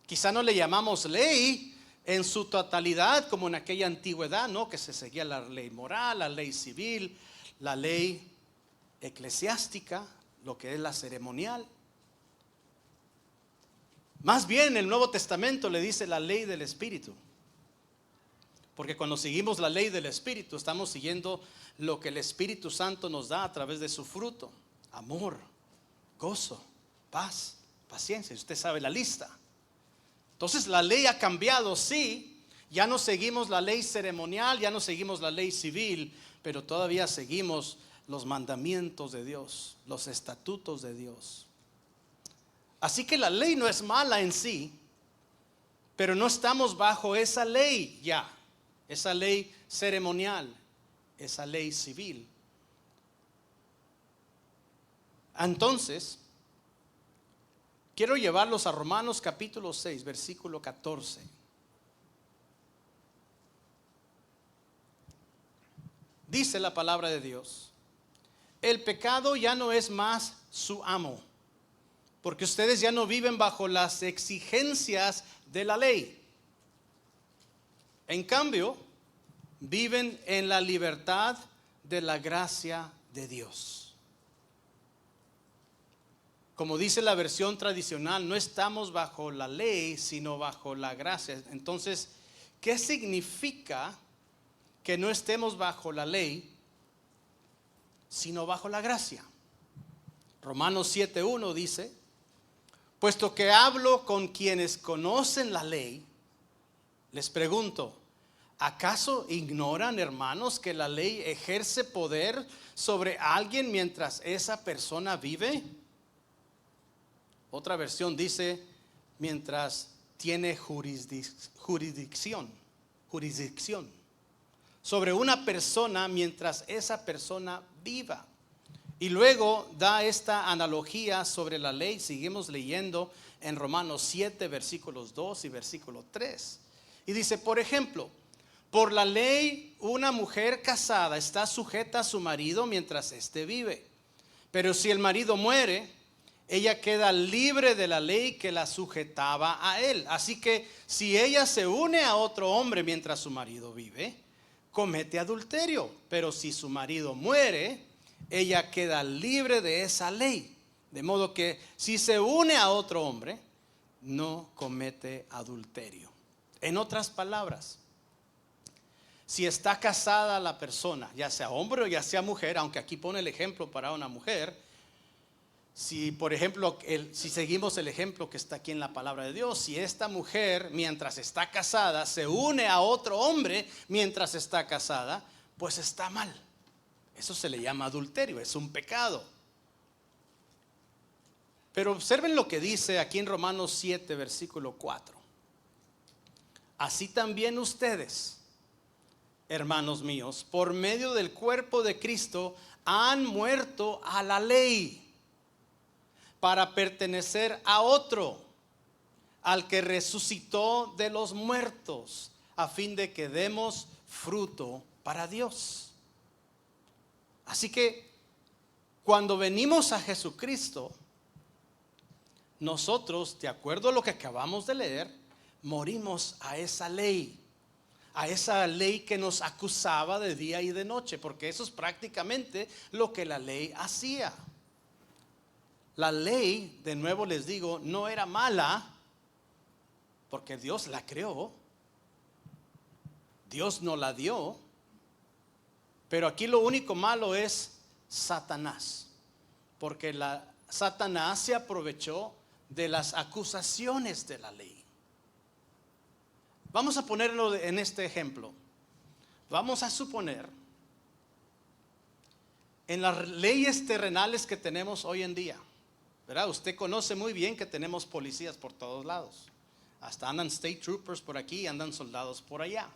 Quizá no le llamamos ley en su totalidad como en aquella antigüedad, ¿no? Que se seguía la ley moral, la ley civil, la ley eclesiástica, lo que es la ceremonial. Más bien el Nuevo Testamento le dice la ley del Espíritu. Porque cuando seguimos la ley del Espíritu, estamos siguiendo lo que el Espíritu Santo nos da a través de su fruto: amor, gozo, paz, paciencia. Usted sabe la lista. Entonces la ley ha cambiado, sí. Ya no seguimos la ley ceremonial, ya no seguimos la ley civil, pero todavía seguimos los mandamientos de Dios, los estatutos de Dios. Así que la ley no es mala en sí, pero no estamos bajo esa ley ya, esa ley ceremonial, esa ley civil. Entonces, quiero llevarlos a Romanos capítulo 6, versículo 14. Dice la palabra de Dios: el pecado ya no es más su amo, porque ustedes ya no viven bajo las exigencias de la ley. En cambio, viven en la libertad de la gracia de Dios. Como dice la versión tradicional, no estamos bajo la ley, sino bajo la gracia. Entonces, ¿qué significa que no estemos bajo la ley, sino bajo la gracia? Romanos 7:1 dice: puesto que hablo con quienes conocen la ley, les pregunto, ¿acaso ignoran, hermanos, que la ley ejerce poder sobre alguien mientras esa persona vive? Otra versión dice, mientras tiene jurisdicción sobre una persona mientras esa persona viva. Y luego da esta analogía sobre la ley. Seguimos leyendo en Romanos 7, versículos 2 y versículo 3. Y dice, por ejemplo, por la ley una mujer casada está sujeta a su marido mientras éste vive. Pero si el marido muere, ella queda libre de la ley que la sujetaba a él. Así que si ella se une a otro hombre mientras su marido vive, comete adulterio. Pero si su marido muere, ella queda libre de esa ley. De modo que si se une a otro hombre, no comete adulterio. En otras palabras, si está casada la persona, ya sea hombre o ya sea mujer, aunque aquí pone el ejemplo para una mujer, si por ejemplo, si seguimos el ejemplo que está aquí en la palabra de Dios, si esta mujer mientras está casada se une a otro hombre mientras está casada, pues está mal. Eso se le llama adulterio, es un pecado. Pero observen lo que dice aquí en Romanos 7, versículo 4. Así también ustedes, hermanos míos, por medio del cuerpo de Cristo, han muerto a la ley para pertenecer a otro, al que resucitó de los muertos, a fin de que demos fruto para Dios. Así que cuando venimos a Jesucristo, nosotros, de acuerdo a lo que acabamos de leer, morimos a esa ley que nos acusaba de día y de noche, porque eso es prácticamente lo que la ley hacía. La ley, de nuevo les digo, no era mala, porque Dios la creó, Dios nos la dio. Pero aquí lo único malo es Satanás, porque Satanás se aprovechó de las acusaciones de la ley. Vamos a ponerlo en este ejemplo. Vamos a suponer en las leyes terrenales que tenemos hoy en día, ¿verdad? Usted conoce muy bien que tenemos policías por todos lados. Hasta andan state troopers por aquí, andan soldados por allá.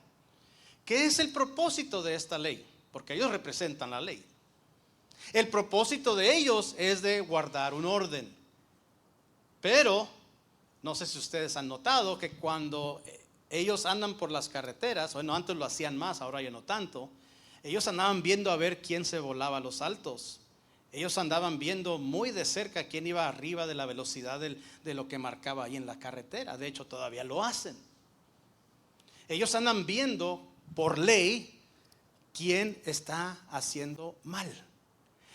¿Qué es el propósito de esta ley? Porque ellos representan la ley. El propósito de ellos es de guardar un orden. Pero, no sé si ustedes han notado que cuando ellos andan por las carreteras, bueno, antes lo hacían más, ahora ya no tanto, ellos andaban viendo a ver quién se volaba los altos. Ellos andaban viendo muy de cerca quién iba arriba de la velocidad de lo que marcaba ahí en la carretera. De hecho, todavía lo hacen. Ellos andan viendo por ley quién está haciendo mal.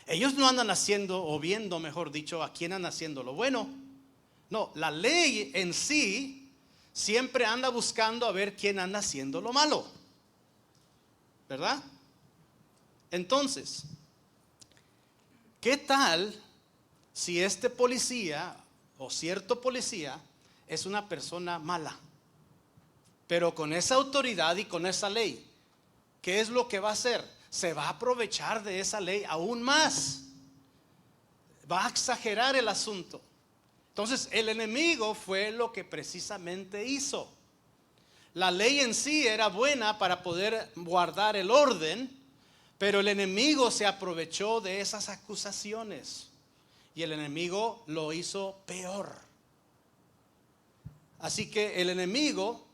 Ellos no andan haciendo, o viendo, mejor dicho, a quién anda haciendo lo bueno. No, la ley en sí siempre anda buscando a ver quién anda haciendo lo malo. ¿Verdad? Entonces, ¿qué tal si este policía o cierto policía es una persona mala? Pero con esa autoridad y con esa ley, ¿qué es lo que va a hacer? Se va a aprovechar de esa ley aún más. Va a exagerar el asunto. Entonces, el enemigo fue lo que precisamente hizo. La ley en sí era buena para poder guardar el orden, pero el enemigo se aprovechó de esas acusaciones y el enemigo lo hizo peor. Así que el enemigo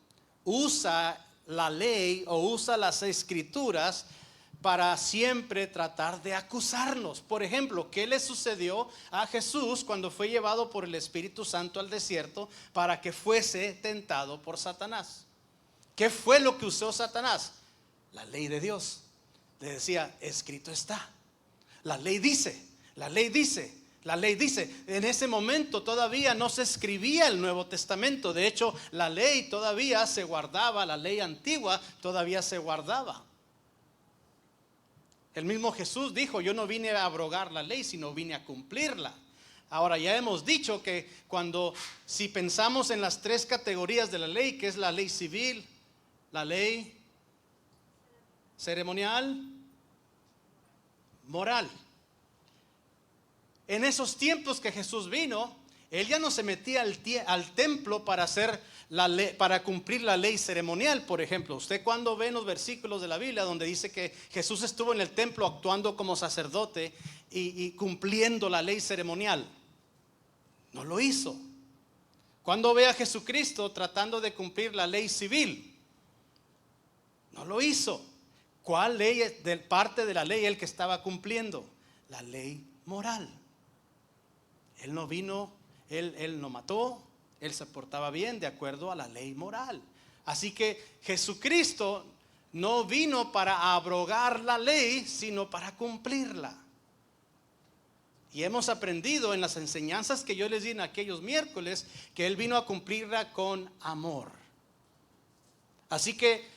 usa la ley o usa las escrituras para siempre tratar de acusarnos. Por ejemplo, ¿qué le sucedió a Jesús cuando fue llevado por el Espíritu Santo al desierto para que fuese tentado por Satanás? ¿Qué fue lo que usó Satanás? La ley de Dios. Le decía, escrito está. La ley dice, la ley dice, la ley dice. En ese momento todavía no se escribía el Nuevo Testamento. De hecho, la ley todavía se guardaba, la ley antigua todavía se guardaba. El mismo Jesús dijo, yo no vine a abrogar la ley, sino vine a cumplirla. Ahora ya hemos dicho que si pensamos en las tres categorías de la ley, que es la ley civil, la ley ceremonial, moral. En esos tiempos que Jesús vino, Él ya no se metía al templo para hacer la ley, para cumplir la ley ceremonial. Por ejemplo, usted cuando ve en los versículos de la Biblia donde dice que Jesús estuvo en el templo actuando como sacerdote y cumpliendo la ley ceremonial, no lo hizo. Cuando ve a Jesucristo tratando de cumplir la ley civil, no lo hizo. ¿Cuál ley, parte de la ley, el que estaba cumpliendo? La ley moral. Él no vino, él no mató, él se portaba bien de acuerdo a la ley moral. Así que Jesucristo no vino para abrogar la ley, sino para cumplirla. Y hemos aprendido en las enseñanzas que yo les di en aquellos miércoles que Él vino a cumplirla con amor. Así que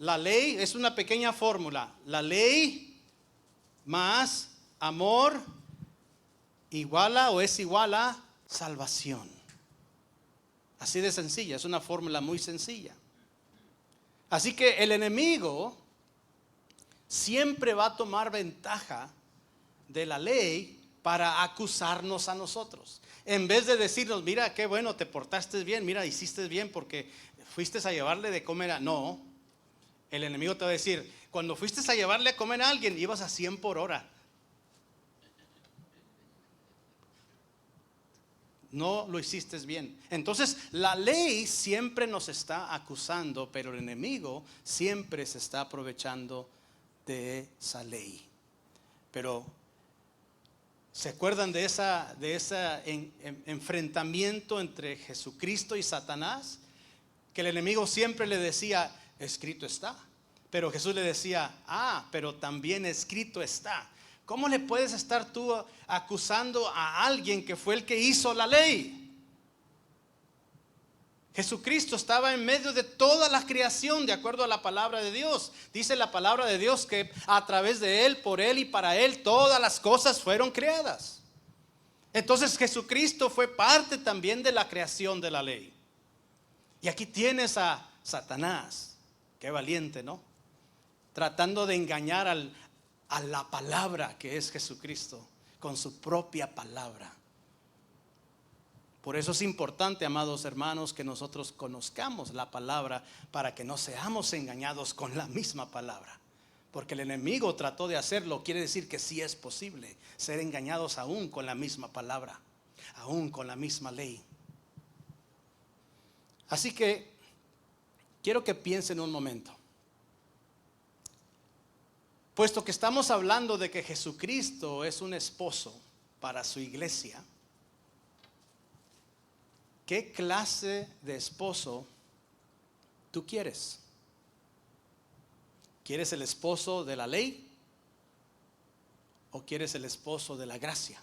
la ley es una pequeña fórmula. La ley más amor iguala o es igual a salvación. Así de sencilla, es una fórmula muy sencilla. Así que el enemigo siempre va a tomar ventaja de la ley para acusarnos a nosotros. En vez de decirnos, mira qué bueno, te portaste bien, mira, hiciste bien porque fuiste a llevarle de comer a... No, el enemigo te va a decir, cuando fuiste a llevarle a comer a alguien, ibas a 100 por hora. No lo hiciste bien. Entonces la ley siempre nos está acusando, pero el enemigo siempre se está aprovechando de esa ley. Pero ¿se acuerdan de ese enfrentamiento entre Jesucristo y Satanás? Que el enemigo siempre le decía, escrito está. Pero Jesús le decía, pero también escrito está. ¿Cómo le puedes estar tú acusando a alguien que fue el que hizo la ley? Jesucristo estaba en medio de toda la creación de acuerdo a la palabra de Dios. Dice la palabra de Dios que a través de Él, por Él y para Él todas las cosas fueron creadas. Entonces Jesucristo fue parte también de la creación de la ley. Y aquí tienes a Satanás, qué valiente, ¿no? Tratando de engañar a la palabra que es Jesucristo con su propia palabra. Por eso es importante, amados hermanos, que nosotros conozcamos la palabra para que no seamos engañados con la misma palabra. Porque el enemigo trató de hacerlo, quiere decir que sí es posible ser engañados aún con la misma palabra, aún con la misma ley. Así que quiero que piensen un momento. Puesto que estamos hablando de que Jesucristo es un esposo para su iglesia, ¿qué clase de esposo tú quieres? ¿Quieres el esposo de la ley o quieres el esposo de la gracia?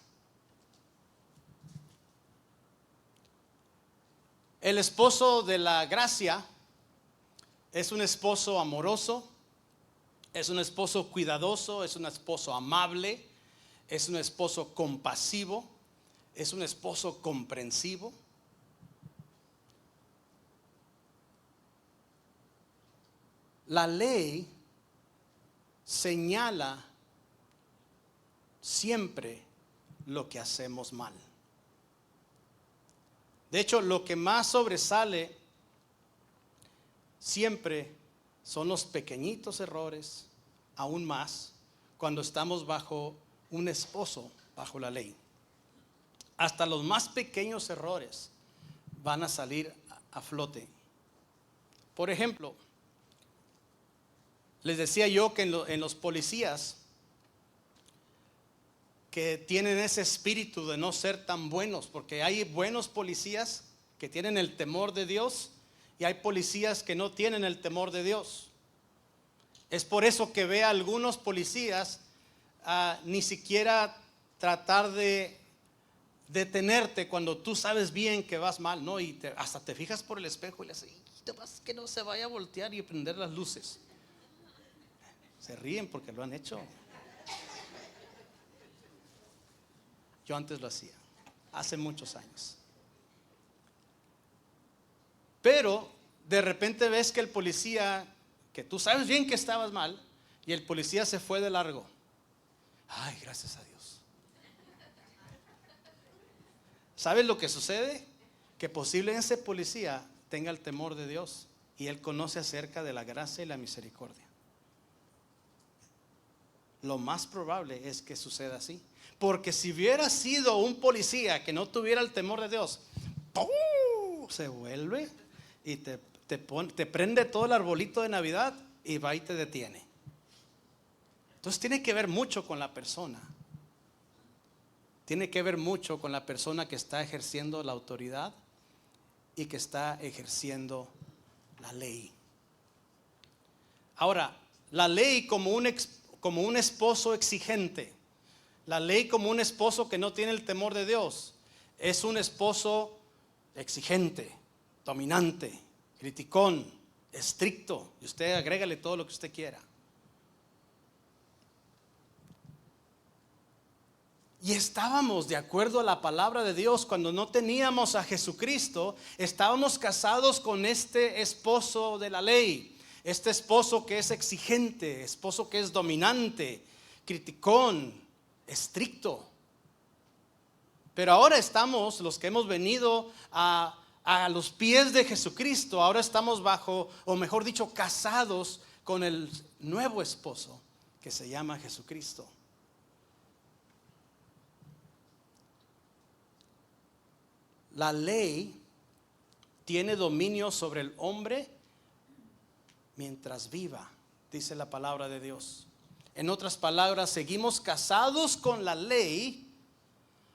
El esposo de la gracia es un esposo amoroso, es un esposo cuidadoso, es un esposo amable, es un esposo compasivo, es un esposo comprensivo. La ley señala siempre lo que hacemos mal. De hecho, lo que más sobresale siempre son los pequeñitos errores, aún más cuando estamos bajo un esposo, bajo la ley. Hasta los más pequeños errores van a salir a flote. Por ejemplo, les decía yo que en los policías que tienen ese espíritu de no ser tan buenos, porque hay buenos policías que tienen el temor de Dios y hay policías que no tienen el temor de Dios. Es por eso que ve a algunos policías ni siquiera tratar de detenerte cuando tú sabes bien que vas mal, ¿no? Y hasta te fijas por el espejo y le dices, que no se vaya a voltear y prender las luces. Se ríen porque lo han hecho. Yo antes lo hacía, hace muchos años. Pero de repente ves que el policía, que tú sabes bien que estabas mal, y el policía se fue de largo. Ay, gracias a Dios. ¿Sabes lo que sucede? Que posiblemente ese policía tenga el temor de Dios y él conoce acerca de la gracia y la misericordia. Lo más probable es que suceda así. Porque si hubiera sido un policía que no tuviera el temor de Dios, ¡pum!, se vuelve y te prende todo el arbolito de Navidad y va y te detiene. Entonces tiene que ver mucho con la persona. Tiene que ver mucho con la persona que está ejerciendo la autoridad y que está ejerciendo la ley. Ahora, la ley como un esposo exigente, la ley como un esposo que no tiene el temor de Dios, es un esposo exigente, dominante, criticón, estricto, y usted agrégale todo lo que usted quiera. Y estábamos, de acuerdo a la palabra de Dios, cuando no teníamos a Jesucristo, estábamos casados con este esposo de la ley, este esposo que es exigente, esposo que es dominante, criticón, estricto. Pero ahora estamos, los que hemos venido a los pies de Jesucristo, ahora estamos bajo, o mejor dicho, casados con el nuevo esposo que se llama Jesucristo. La ley tiene dominio sobre el hombre mientras viva, dice la palabra de Dios. En otras palabras, seguimos casados con la ley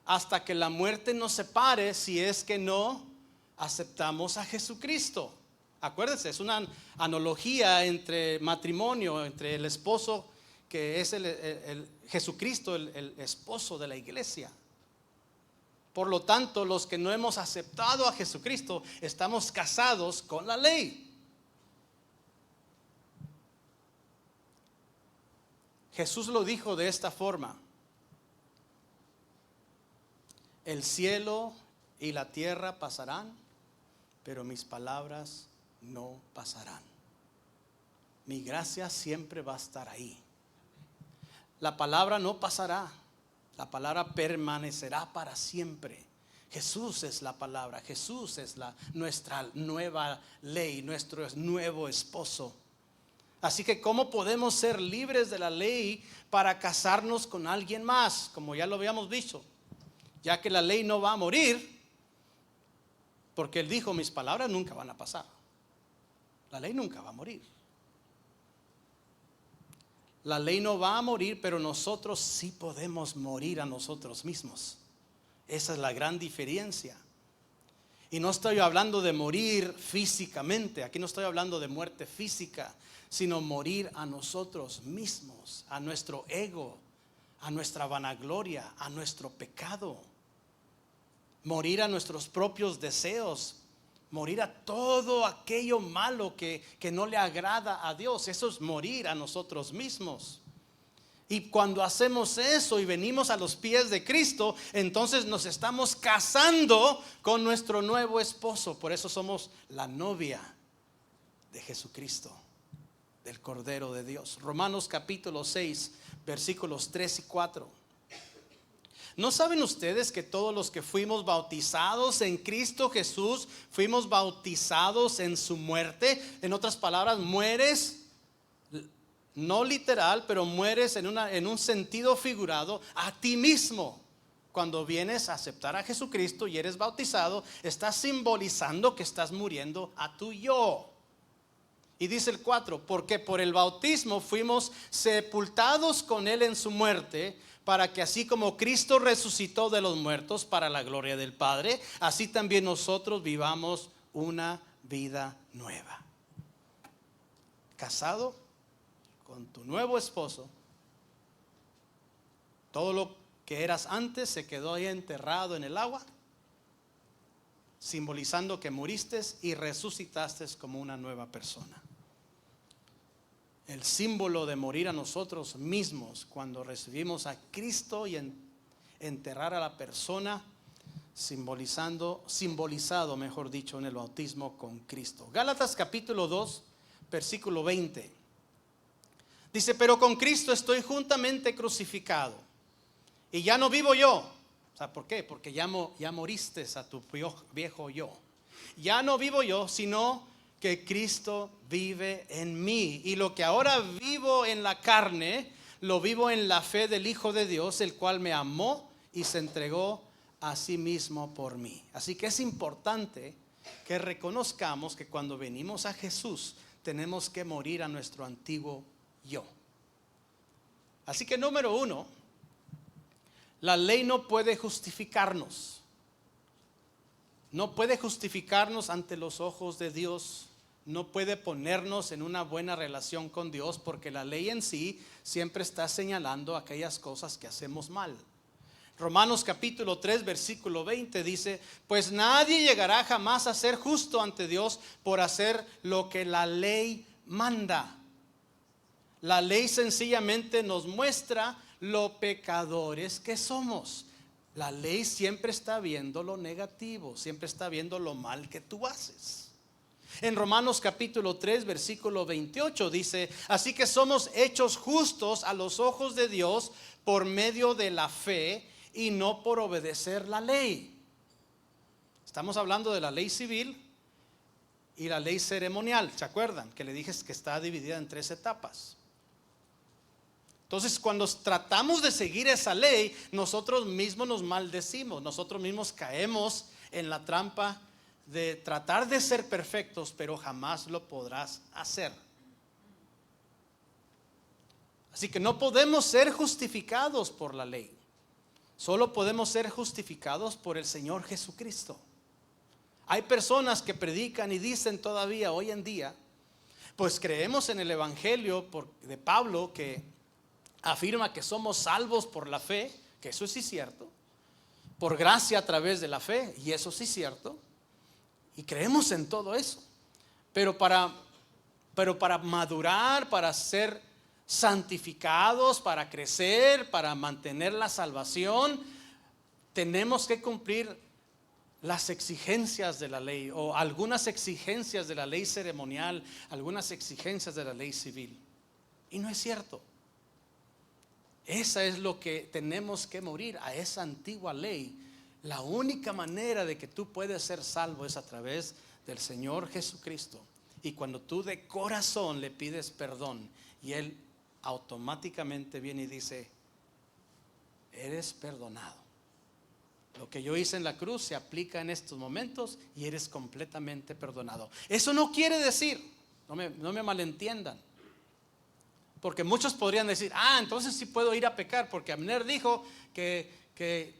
hasta que la muerte nos separe, si es que no aceptamos a Jesucristo. Acuérdense, es una analogía entre matrimonio, entre el esposo que es el Jesucristo, el esposo de la iglesia. Por lo tanto, los que no hemos aceptado a Jesucristo, estamos casados con la ley. Jesús lo dijo de esta forma: el cielo y la tierra pasarán, pero mis palabras no pasarán. Mi gracia siempre va a estar ahí. La palabra no pasará. La palabra permanecerá para siempre. Jesús es la palabra, Jesús es nuestra nueva ley, nuestro nuevo esposo. Así que ¿cómo podemos ser libres de la ley para casarnos con alguien más? Como ya lo habíamos dicho, ya que la ley no va a morir, porque Él dijo, mis palabras nunca van a pasar. La ley nunca va a morir. La ley no va a morir, pero nosotros sí podemos morir a nosotros mismos. Esa es la gran diferencia. Y no estoy hablando de morir físicamente, aquí no estoy hablando de muerte física, sino morir a nosotros mismos, a nuestro ego, a nuestra vanagloria, a nuestro pecado. Morir a nuestros propios deseos, morir a todo aquello malo que no le agrada a Dios. Eso es morir a nosotros mismos. Y cuando hacemos eso y venimos a los pies de Cristo, entonces nos estamos casando con nuestro nuevo esposo. Por eso somos la novia de Jesucristo, del Cordero de Dios. Romanos capítulo 6, versículos 3 y 4. ¿No saben ustedes que todos los que fuimos bautizados en Cristo Jesús, fuimos bautizados en su muerte? En otras palabras, mueres, no literal, pero mueres en un sentido figurado a ti mismo. Cuando vienes a aceptar a Jesucristo y eres bautizado, estás simbolizando que estás muriendo a tu yo. Y dice el 4, porque por el bautismo fuimos sepultados con Él en su muerte, para que así como Cristo resucitó de los muertos para la gloria del Padre, así también nosotros vivamos una vida nueva. Casado con tu nuevo esposo, todo lo que eras antes se quedó ahí enterrado en el agua, simbolizando que moriste y resucitaste como una nueva persona. El símbolo de morir a nosotros mismos cuando recibimos a Cristo y enterrar a la persona, simbolizado, mejor dicho, en el bautismo con Cristo. Gálatas capítulo 2, versículo 20. Dice, pero con Cristo estoy juntamente crucificado. Y ya no vivo yo. ¿Sabe por qué? Porque ya moriste a tu viejo yo. Ya no vivo yo, sino que Cristo vive en mí. Y lo que ahora vivo en la carne, lo vivo en la fe del Hijo de Dios, el cual me amó y se entregó a sí mismo por mí. Así que es importante que reconozcamos que cuando venimos a Jesús, tenemos que morir a nuestro antiguo yo. Así que número 1, la ley no puede justificarnos. No puede justificarnos ante los ojos de Dios. No puede ponernos en una buena relación con Dios, porque la ley en sí siempre está señalando aquellas cosas que hacemos mal. Romanos capítulo 3 versículo 20 dice, pues nadie llegará jamás a ser justo ante Dios por hacer lo que la ley manda. La ley sencillamente nos muestra lo pecadores que somos. La ley siempre está viendo lo negativo, siempre está viendo lo mal que tú haces. En Romanos capítulo 3 versículo 28 dice, así que somos hechos justos a los ojos de Dios por medio de la fe y no por obedecer la ley. Estamos hablando de la ley civil y la ley ceremonial. ¿Se acuerdan? Que le dije que está dividida en 3 etapas. Entonces, cuando tratamos de seguir esa ley, nosotros mismos nos maldecimos, nosotros mismos caemos en la trampa de tratar de ser perfectos, pero jamás lo podrás hacer. Así que no podemos ser justificados por la ley, solo podemos ser justificados por el Señor Jesucristo. Hay personas que predican y dicen todavía hoy en día, pues creemos en el Evangelio de Pablo, que afirma que somos salvos por la fe, que eso sí es cierto, por gracia a través de la fe, y eso sí es cierto, y creemos en todo eso, pero para madurar, para ser santificados, para crecer, para mantener la salvación, tenemos que cumplir las exigencias de la ley, o algunas exigencias de la ley ceremonial, algunas exigencias de la ley civil, y no es cierto. Esa es lo que tenemos que morir, a esa antigua ley La única manera de que tú puedes ser salvo es a través del Señor Jesucristo. Y cuando tú de corazón le pides perdón, y Él automáticamente viene y dice: eres perdonado. Lo que yo hice en la cruz se aplica en estos momentos y eres completamente perdonado. Eso no quiere decir, no me malentiendan, porque muchos podrían decir: entonces sí puedo ir a pecar, porque Abner dijo que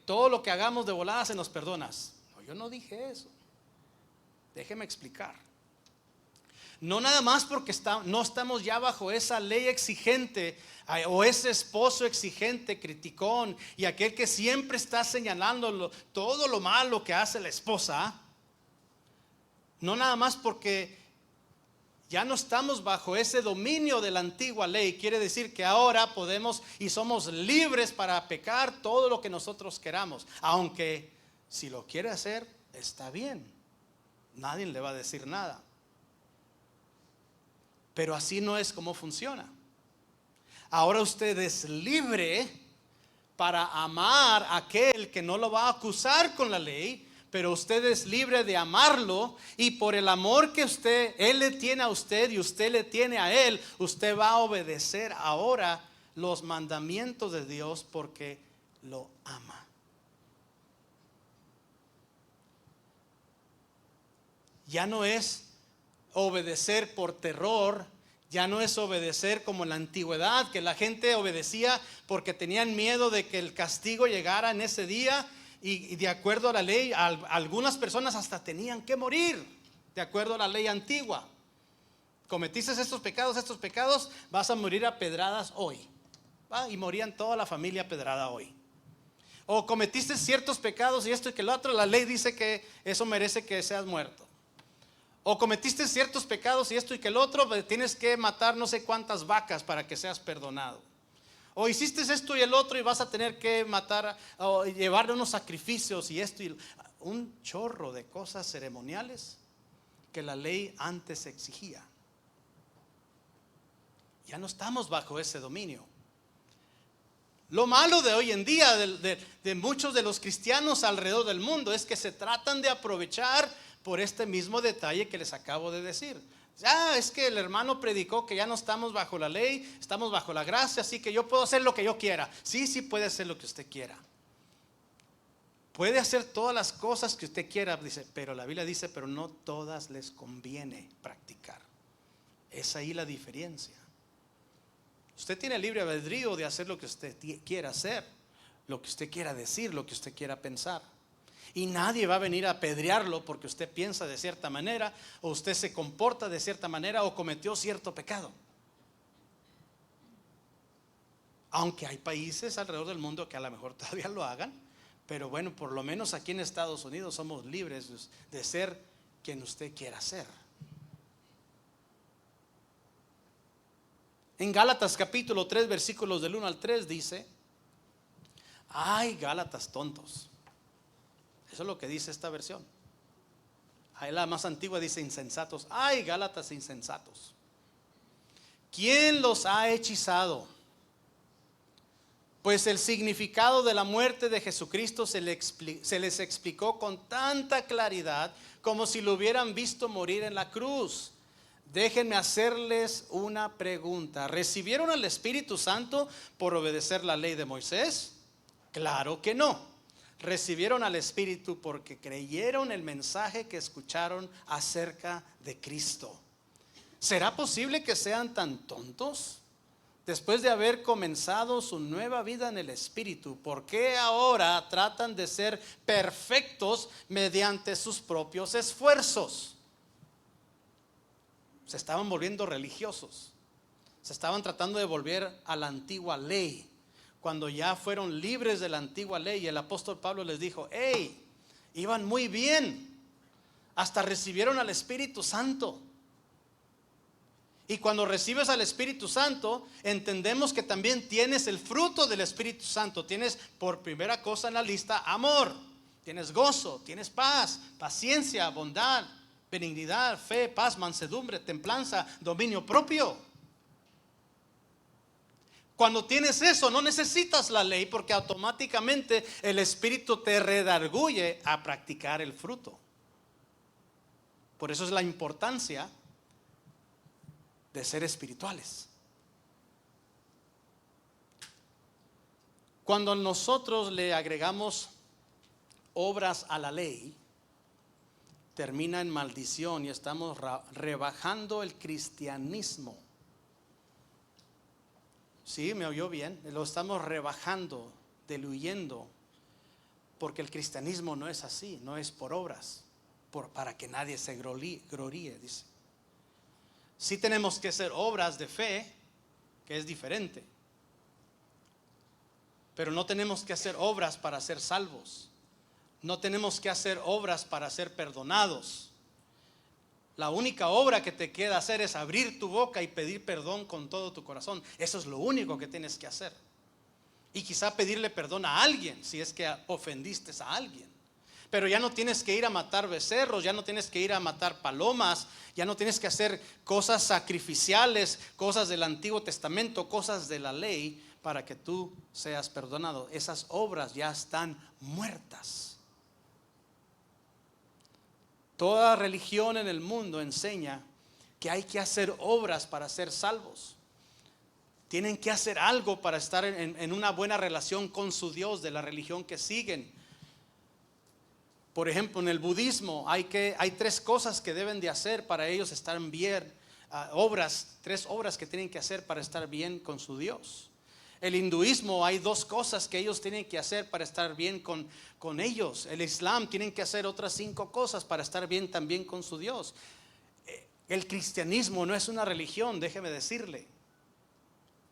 todo lo que hagamos de volada se nos perdonas. No, yo no dije eso. Déjeme explicar. No nada más porque no estamos ya bajo esa ley exigente, o ese esposo exigente, criticón, y aquel que siempre está señalando todo lo malo que hace la esposa. No nada más porque ya no estamos bajo ese dominio de la antigua ley. Quiere decir que ahora podemos y somos libres para pecar todo lo que nosotros queramos. Aunque si lo quiere hacer, está bien. Nadie le va a decir nada. Pero así no es como funciona. Ahora usted es libre para amar a aquel que no lo va a acusar con la ley, pero usted es libre de amarlo, y por el amor que él le tiene a usted y usted le tiene a él, usted va a obedecer ahora los mandamientos de Dios porque lo ama. Ya no es obedecer por terror, ya no es obedecer como en la antigüedad, que la gente obedecía porque tenían miedo de que el castigo llegara en ese día, y de acuerdo a la ley, algunas personas hasta tenían que morir, de acuerdo a la ley antigua. Cometiste estos pecados, vas a morir a pedradas hoy. Y morían toda la familia pedrada hoy. O cometiste ciertos pecados y esto y que lo otro, la ley dice que eso merece que seas muerto. O cometiste ciertos pecados y esto y que el otro, tienes que matar no sé cuántas vacas para que seas perdonado. O hiciste esto y el otro y vas a tener que matar o llevarle unos sacrificios y esto y un chorro de cosas ceremoniales que la ley antes exigía. Ya no estamos bajo ese dominio. Lo malo de hoy en día de muchos de los cristianos alrededor del mundo es que se tratan de aprovechar por este mismo detalle que les acabo de decir. Es que el hermano predicó que ya no estamos bajo la ley, estamos bajo la gracia, así que yo puedo hacer lo que yo quiera. Sí puede hacer lo que usted quiera. Puede hacer todas las cosas que usted quiera, dice, pero la Biblia dice, pero no todas les conviene practicar. Es ahí la diferencia. Usted tiene libre albedrío de hacer lo que usted quiera hacer, lo que usted quiera decir, lo que usted quiera pensar. Y nadie va a venir a apedrearlo porque usted piensa de cierta manera, o usted se comporta de cierta manera, o cometió cierto pecado. Aunque hay países alrededor del mundo que a lo mejor todavía lo hagan, pero bueno, por lo menos aquí en Estados Unidos somos libres de ser quien usted quiera ser. En Gálatas capítulo 3 versículos del 1 al 3 dice: ay, Gálatas tontos. Eso es lo que dice esta versión. Ahí la más antigua dice insensatos. Ay, Gálatas insensatos. ¿Quién los ha hechizado? Pues el significado de la muerte de Jesucristo se les explicó con tanta claridad como si lo hubieran visto morir en la cruz. Déjenme hacerles una pregunta. ¿Recibieron al Espíritu Santo por obedecer la ley de Moisés? Claro que no. Recibieron al Espíritu porque creyeron el mensaje que escucharon acerca de Cristo. ¿Será posible que sean tan tontos? Después de haber comenzado su nueva vida en el Espíritu, ¿por qué ahora tratan de ser perfectos mediante sus propios esfuerzos? Se estaban volviendo religiosos. Se estaban tratando de volver a la antigua ley. Cuando ya fueron libres de la antigua ley, el apóstol Pablo les dijo: hey, iban muy bien, hasta recibieron al Espíritu Santo. Y cuando recibes al Espíritu Santo, entendemos que también tienes el fruto del Espíritu Santo. Tienes por primera cosa en la lista amor, tienes gozo, tienes paz, paciencia, bondad, benignidad, fe, paz, mansedumbre, templanza, dominio propio. Cuando tienes eso, no necesitas la ley, porque automáticamente el Espíritu te redarguye a practicar el fruto. Por eso es la importancia de ser espirituales. Cuando nosotros le agregamos obras a la ley, termina en maldición y estamos rebajando el cristianismo. Sí, me oyó bien. Lo estamos rebajando, diluyendo, porque el cristianismo no es así, no es por obras, para que nadie se gloríe, dice. Sí tenemos que hacer obras de fe, que es diferente, pero no tenemos que hacer obras para ser salvos. No tenemos que hacer obras para ser perdonados. La única obra que te queda hacer es abrir tu boca y pedir perdón con todo tu corazón. Eso es lo único que tienes que hacer. Y quizá pedirle perdón a alguien si es que ofendiste a alguien. Pero ya no tienes que ir a matar becerros, ya no tienes que ir a matar palomas, ya no tienes que hacer cosas sacrificiales, cosas del Antiguo Testamento, cosas de la ley para que tú seas perdonado. Esas obras ya están muertas. Toda religión en el mundo enseña que hay que hacer obras para ser salvos. Tienen que hacer algo para estar en una buena relación con su Dios de la religión que siguen. Por ejemplo, en el budismo hay 3 cosas que deben de hacer para ellos estar bien. 3 obras que tienen que hacer para estar bien con su Dios. El hinduismo hay 2 cosas que ellos tienen que hacer para estar bien con ellos. El islam tienen que hacer otras 5 cosas para estar bien también con su Dios. El cristianismo no es una religión, déjeme decirle.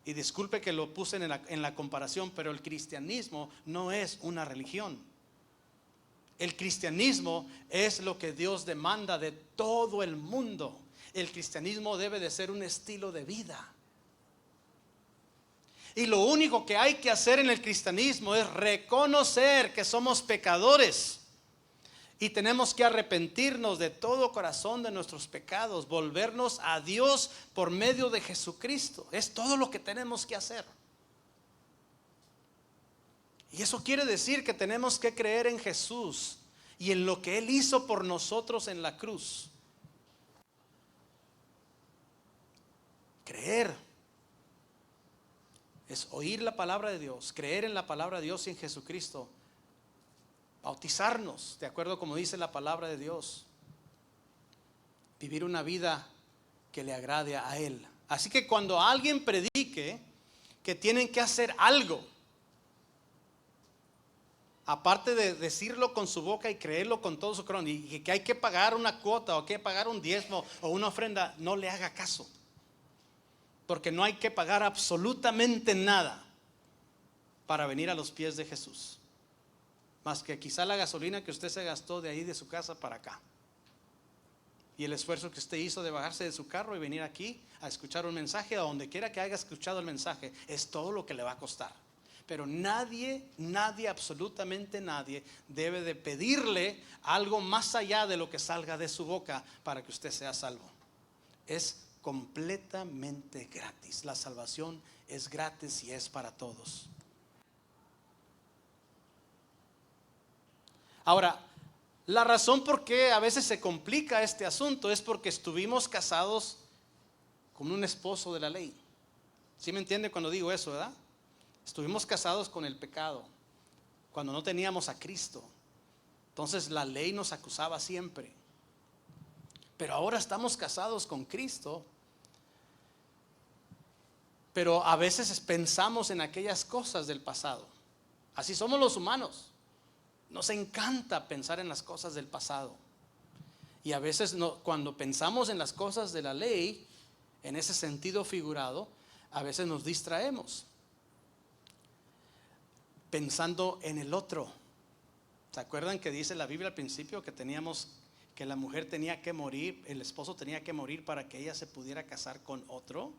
Y disculpe que lo puse en la comparación, pero el cristianismo no es una religión. El cristianismo es lo que Dios demanda de todo el mundo. El cristianismo debe de ser un estilo de vida. Y lo único que hay que hacer en el cristianismo es reconocer que somos pecadores y tenemos que arrepentirnos de todo corazón de nuestros pecados, volvernos a Dios por medio de Jesucristo. Es todo lo que tenemos que hacer. Y eso quiere decir que tenemos que creer en Jesús y en lo que Él hizo por nosotros en la cruz. Creer es oír la palabra de Dios, creer en la palabra de Dios y en Jesucristo, bautizarnos de acuerdo como dice la palabra de Dios, vivir una vida que le agrade a Él. Así que cuando alguien predique que tienen que hacer algo, aparte de decirlo con su boca y creerlo con todo su corazón, y que hay que pagar una cuota o que hay que pagar un diezmo o una ofrenda, no le haga caso. Porque no hay que pagar absolutamente nada para venir a los pies de Jesús. Más que quizá la gasolina que usted se gastó de ahí de su casa para acá. Y el esfuerzo que usted hizo de bajarse de su carro y venir aquí a escuchar un mensaje, a donde quiera que haya escuchado el mensaje, es todo lo que le va a costar. Pero nadie, absolutamente nadie, debe de pedirle algo más allá de lo que salga de su boca para que usted sea salvo. Es completamente gratis. La salvación es gratis y es para todos. Ahora, la razón por qué a veces se complica este asunto es porque estuvimos casados con un esposo de la ley. ¿Sí me entiende cuando digo eso, verdad? Estuvimos casados con el pecado cuando no teníamos a Cristo. Entonces la ley nos acusaba siempre. Pero ahora estamos casados con Cristo. Pero a veces pensamos en aquellas cosas del pasado. Así somos los humanos. Nos encanta pensar en las cosas del pasado. Y a veces cuando pensamos en las cosas de la ley, en ese sentido figurado, a veces nos distraemos pensando en el otro. ¿Se acuerdan que dice la Biblia al principio que la mujer tenía que morir, el esposo tenía que morir para que ella se pudiera casar con otro?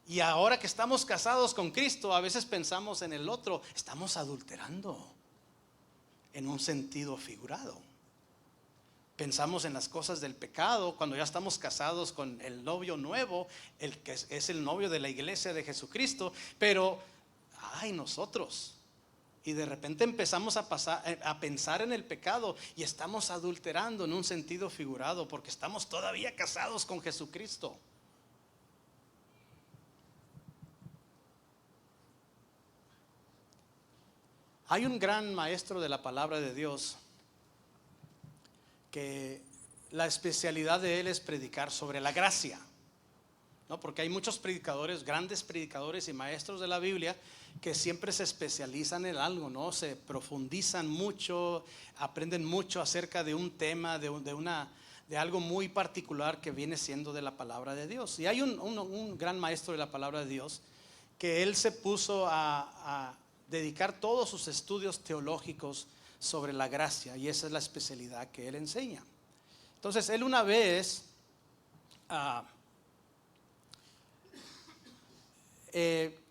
Y ahora que estamos casados con Cristo, a veces pensamos en el otro. Estamos adulterando en un sentido figurado. Pensamos en las cosas del pecado cuando ya estamos casados con el novio nuevo, el que es el novio de la iglesia de Jesucristo, pero ay, nosotros. Y de repente empezamos a pensar en el pecado y estamos adulterando en un sentido figurado porque estamos todavía casados con Jesucristo. Hay un gran maestro de la palabra de Dios que la especialidad de él es predicar sobre la gracia, ¿no? Porque hay muchos predicadores, grandes predicadores y maestros de la Biblia que siempre se especializan en algo, ¿no? Se profundizan mucho, aprenden mucho acerca de un tema, de algo muy particular que viene siendo de la palabra de Dios. Y hay un gran maestro de la palabra de Dios que él se puso a dedicar todos sus estudios teológicos sobre la gracia, y esa es la especialidad que él enseña. Entonces él una vez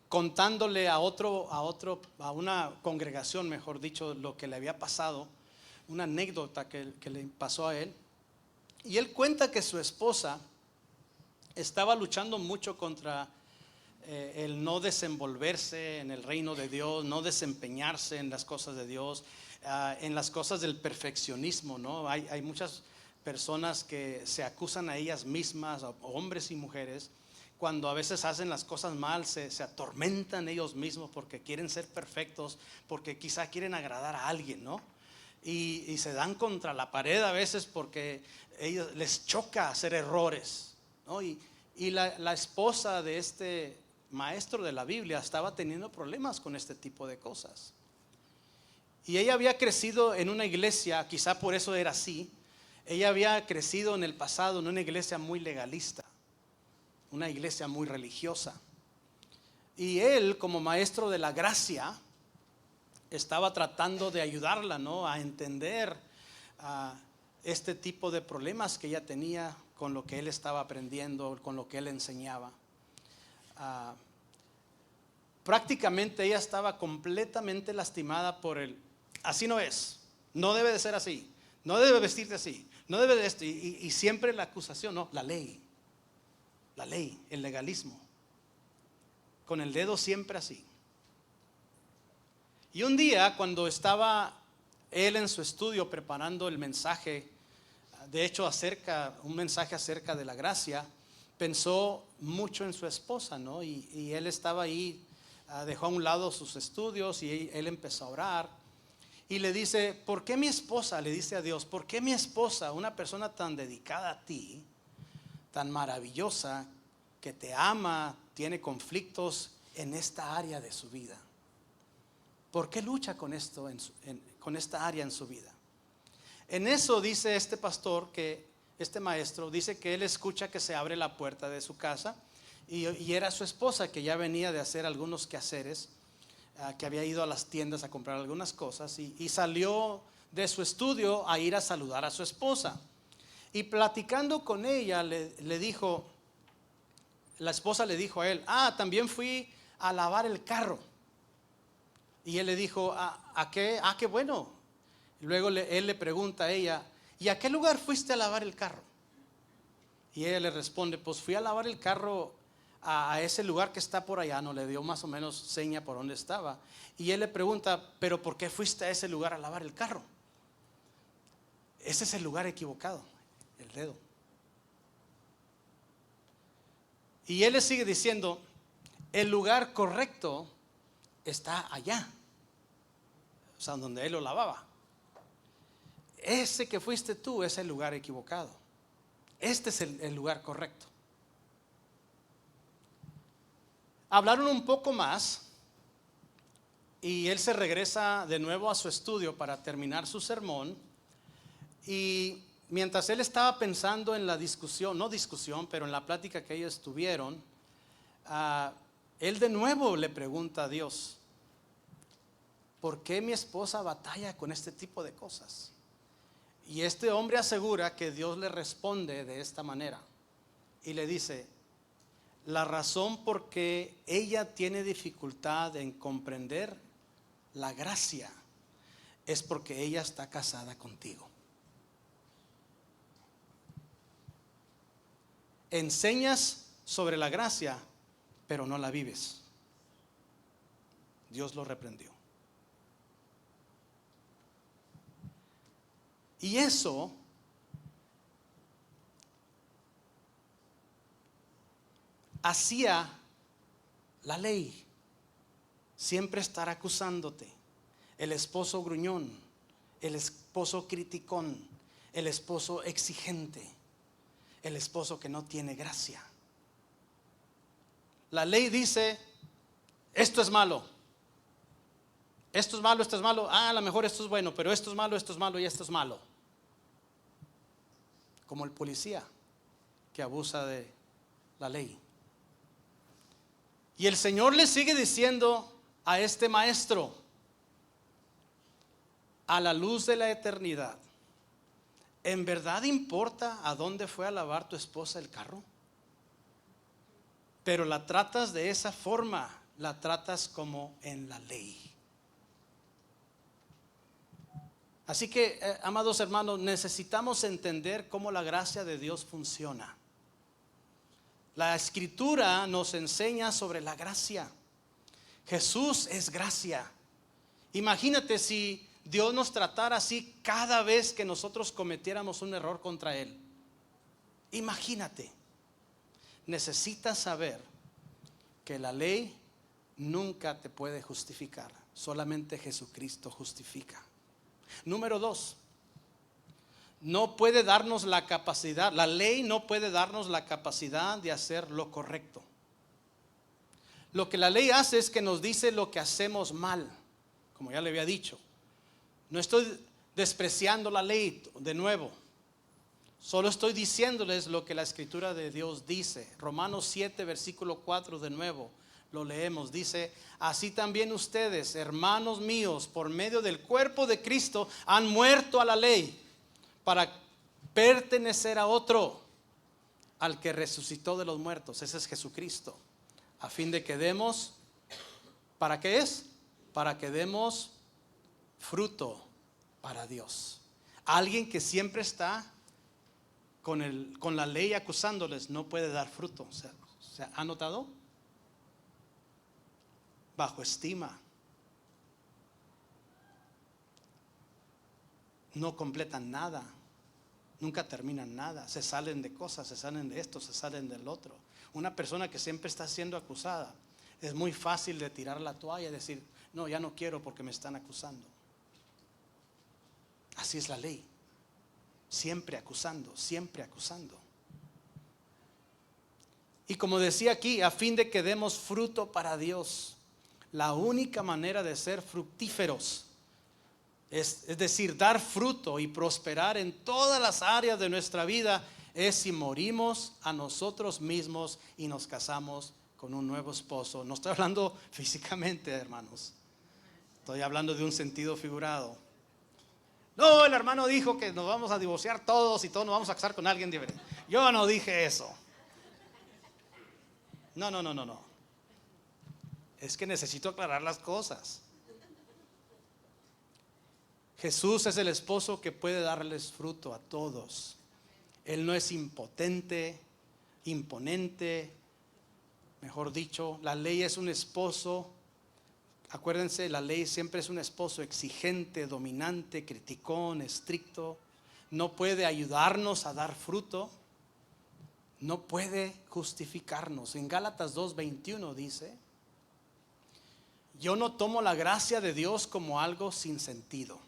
contándole a una congregación, mejor dicho, lo que le había pasado, una anécdota que le pasó a él, y él cuenta que su esposa estaba luchando mucho contra el no desenvolverse en el reino de Dios, no desempeñarse en las cosas de Dios, en las cosas del perfeccionismo, ¿no? Hay muchas personas que se acusan a ellas mismas, hombres y mujeres, cuando a veces hacen las cosas mal, se atormentan ellos mismos porque quieren ser perfectos, porque quizá quieren agradar a alguien, ¿no? Y se dan contra la pared a veces porque ellos les choca hacer errores, ¿no? Y la esposa de este maestro de la Biblia estaba teniendo problemas con este tipo de cosas. Y ella había crecido en una iglesia, quizá por eso era así. Ella había crecido en el pasado en una iglesia muy legalista, una iglesia muy religiosa. Y él, como maestro de la gracia, estaba tratando de ayudarla, ¿no?, a entender este tipo de problemas que ella tenía con lo que él estaba aprendiendo, con lo que él enseñaba. Prácticamente ella estaba completamente lastimada por así no es, no debe de ser así, no debe vestirte así, no debe de esto, y siempre la acusación, no, la ley, el legalismo, con el dedo siempre así. Y un día, cuando estaba él en su estudio preparando el mensaje, de hecho un mensaje acerca de la gracia, pensó mucho en su esposa, ¿no? Y él estaba ahí, dejó a un lado sus estudios y él empezó a orar. Y le dice, ¿por qué mi esposa? Le dice a Dios, ¿por qué mi esposa, una persona tan dedicada a ti, tan maravillosa, que te ama, tiene conflictos en esta área de su vida? ¿Por qué lucha con esto, con esta área en su vida? En eso dice este pastor, este maestro, dice que él escucha que se abre la puerta de su casa y era su esposa que ya venía de hacer algunos quehaceres, que había ido a las tiendas a comprar algunas cosas y salió de su estudio a ir a saludar a su esposa. Y platicando con ella le dijo, la esposa le dijo a él, también fui a lavar el carro. Y él le dijo, ¿a qué? Qué bueno. Luego él le pregunta a ella, ¿y a qué lugar fuiste a lavar el carro? Y ella le responde, pues fui a lavar el carro a ese lugar que está por allá. No, le dio más o menos seña por dónde estaba. Y él le pregunta, ¿pero por qué fuiste a ese lugar a lavar el carro? Ese es el lugar equivocado, el dedo. Y él le sigue diciendo, el lugar correcto está allá, o sea, donde él lo lavaba. Ese que fuiste tú es el lugar equivocado. Este es el lugar correcto. Hablaron un poco más y él se regresa de nuevo a su estudio para terminar su sermón. Y mientras él estaba pensando en la discusión, no discusión, pero en la plática que ellos tuvieron, él de nuevo le pregunta a Dios, ¿por qué mi esposa batalla con este tipo de cosas? Y este hombre asegura que Dios le responde de esta manera y le dice, la razón por qué ella tiene dificultad en comprender la gracia es porque ella está casada contigo. enseñas sobre la gracia, pero no la vives. Dios lo reprendió. Y eso hacía la ley. Siempre estar acusándote. El esposo gruñón, el esposo criticón, el esposo exigente, el esposo que no tiene gracia. La ley dice, esto es malo. Esto es malo, esto es malo. A lo mejor esto es bueno, pero esto es malo y esto es malo. Como el policía que abusa de la ley. Y el Señor le sigue diciendo a este maestro, a la luz de la eternidad, ¿en verdad importa a dónde fue a lavar tu esposa el carro? Pero la tratas de esa forma, la tratas como en la ley. Así que, amados hermanos, necesitamos entender cómo la gracia de Dios funciona. La Escritura nos enseña sobre la gracia. Jesús es gracia. Imagínate si Dios nos tratara así cada vez que nosotros cometiéramos un error contra Él. Imagínate. Necesitas saber que la ley nunca te puede justificar. Solamente Jesucristo justifica. Número 2. No puede darnos la capacidad, la ley no puede darnos la capacidad de hacer lo correcto. Lo que la ley hace es que nos dice lo que hacemos mal, como ya le había dicho. No estoy despreciando la ley de nuevo, solo estoy diciéndoles lo que la Escritura de Dios dice. Romanos 7, versículo 4 de nuevo, lo leemos, dice, así también ustedes, hermanos míos, por medio del cuerpo de Cristo, han muerto a la ley, para pertenecer a otro, al que resucitó de los muertos. Ese es Jesucristo. A fin de que demos, ¿para qué es? Para que demos fruto para Dios. Alguien que siempre está con la ley acusándoles no puede dar fruto. ¿Se ha notado? Bajo estima. No completan nada, nunca terminan nada, se salen de cosas, se salen de esto, se salen del otro. Una persona que siempre está siendo acusada, es muy fácil de tirar la toalla y decir, no, ya no quiero porque me están acusando. Así es la ley, siempre acusando, siempre acusando. Y como decía aquí, a fin de que demos fruto para Dios, la única manera de ser fructíferos, es decir, dar fruto y prosperar en todas las áreas de nuestra vida, es si morimos a nosotros mismos y nos casamos con un nuevo esposo. No estoy hablando físicamente, hermanos, estoy hablando de un sentido figurado. No, el hermano dijo que nos vamos a divorciar todos y todos nos vamos a casar con alguien diferente. Yo no dije eso. No. Es que necesito aclarar las cosas. Jesús es el esposo que puede darles fruto a todos. Él no es impotente, imponente, mejor dicho. La ley es un esposo, acuérdense, la ley siempre es un esposo exigente, dominante, criticón, estricto. No puede ayudarnos a dar fruto, no puede justificarnos. En Gálatas 2:21 dice, yo no tomo la gracia de Dios como algo sin sentido.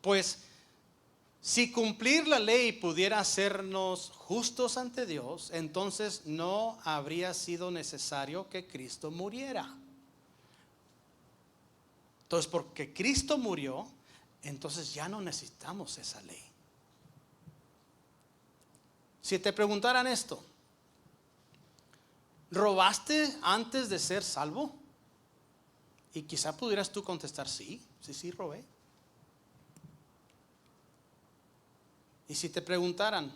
Pues si cumplir la ley pudiera hacernos justos ante Dios, entonces no habría sido necesario que Cristo muriera. Entonces, porque Cristo murió, entonces ya no necesitamos esa ley. Si te preguntaran esto, ¿robaste antes de ser salvo? Y quizá pudieras tú contestar, sí, robé. Y si te preguntaran,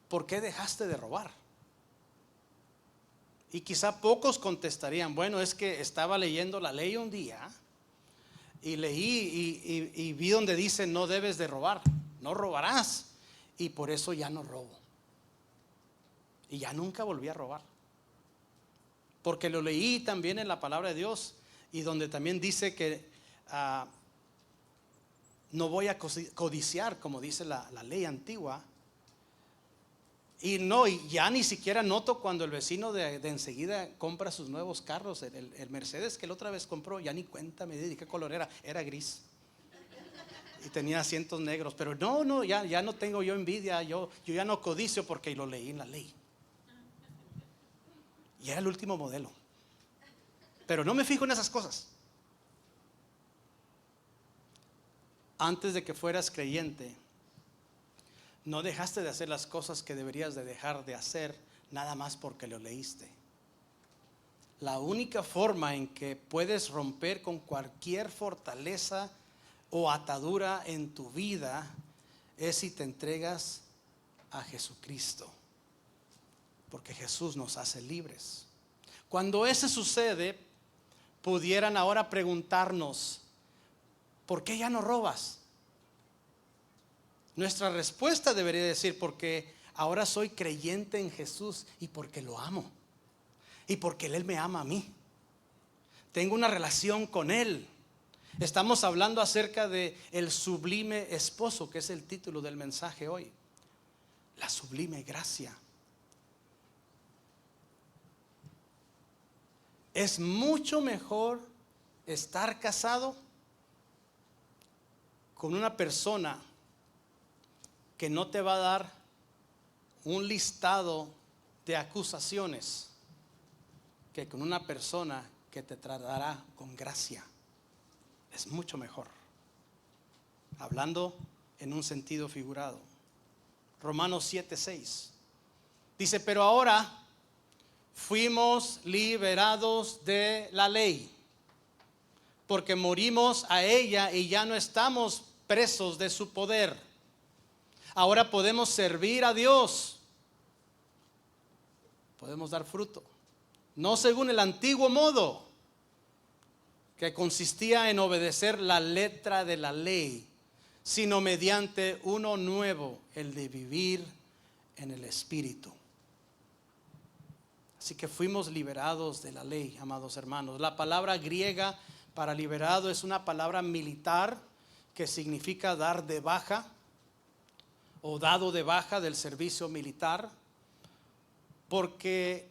¿por qué dejaste de robar? Y quizá pocos contestarían, bueno, es que estaba leyendo la ley un día y leí y vi donde dice no debes de robar, no robarás. y por eso ya no robo. Y ya nunca volví a robar. Porque lo leí también en la palabra de Dios, y donde también dice que no voy a codiciar, como dice la ley antigua. Y ya ni siquiera noto cuando el vecino de enseguida compra sus nuevos carros. El Mercedes que la otra vez compró, ya ni cuenta me di qué color era gris. Y tenía asientos negros. Pero ya no tengo yo envidia, yo ya no codicio porque lo leí en la ley. Y era el último modelo. Pero no me fijo en esas cosas. Antes de que fueras creyente, no dejaste de hacer las cosas que deberías de dejar de hacer nada más porque lo leíste. La única forma en que puedes romper con cualquier fortaleza o atadura en tu vida es si te entregas a Jesucristo, porque Jesús nos hace libres. Cuando eso sucede, pudieran ahora preguntarnos, ¿por qué ya no robas? Nuestra respuesta debería decir, porque ahora soy creyente en Jesús y porque lo amo. Y porque Él me ama a mí. Tengo una relación con Él. Estamos hablando acerca de el sublime esposo, que es el título del mensaje hoy. La sublime gracia. Es mucho mejor estar casado con una persona que no te va a dar un listado de acusaciones que con una persona que te tratará con gracia. Es mucho mejor. Hablando en un sentido figurado. Romanos 7:6 dice, pero ahora fuimos liberados de la ley, porque morimos a ella y ya no estamos presos de su poder. Ahora podemos servir a Dios. Podemos dar fruto. No según el antiguo modo, que consistía en obedecer la letra de la ley, sino mediante uno nuevo, el de vivir en el Espíritu. Así que fuimos liberados de la ley, amados hermanos. La palabra griega para liberado es una palabra militar que significa dar de baja o dado de baja del servicio militar. ¿Por qué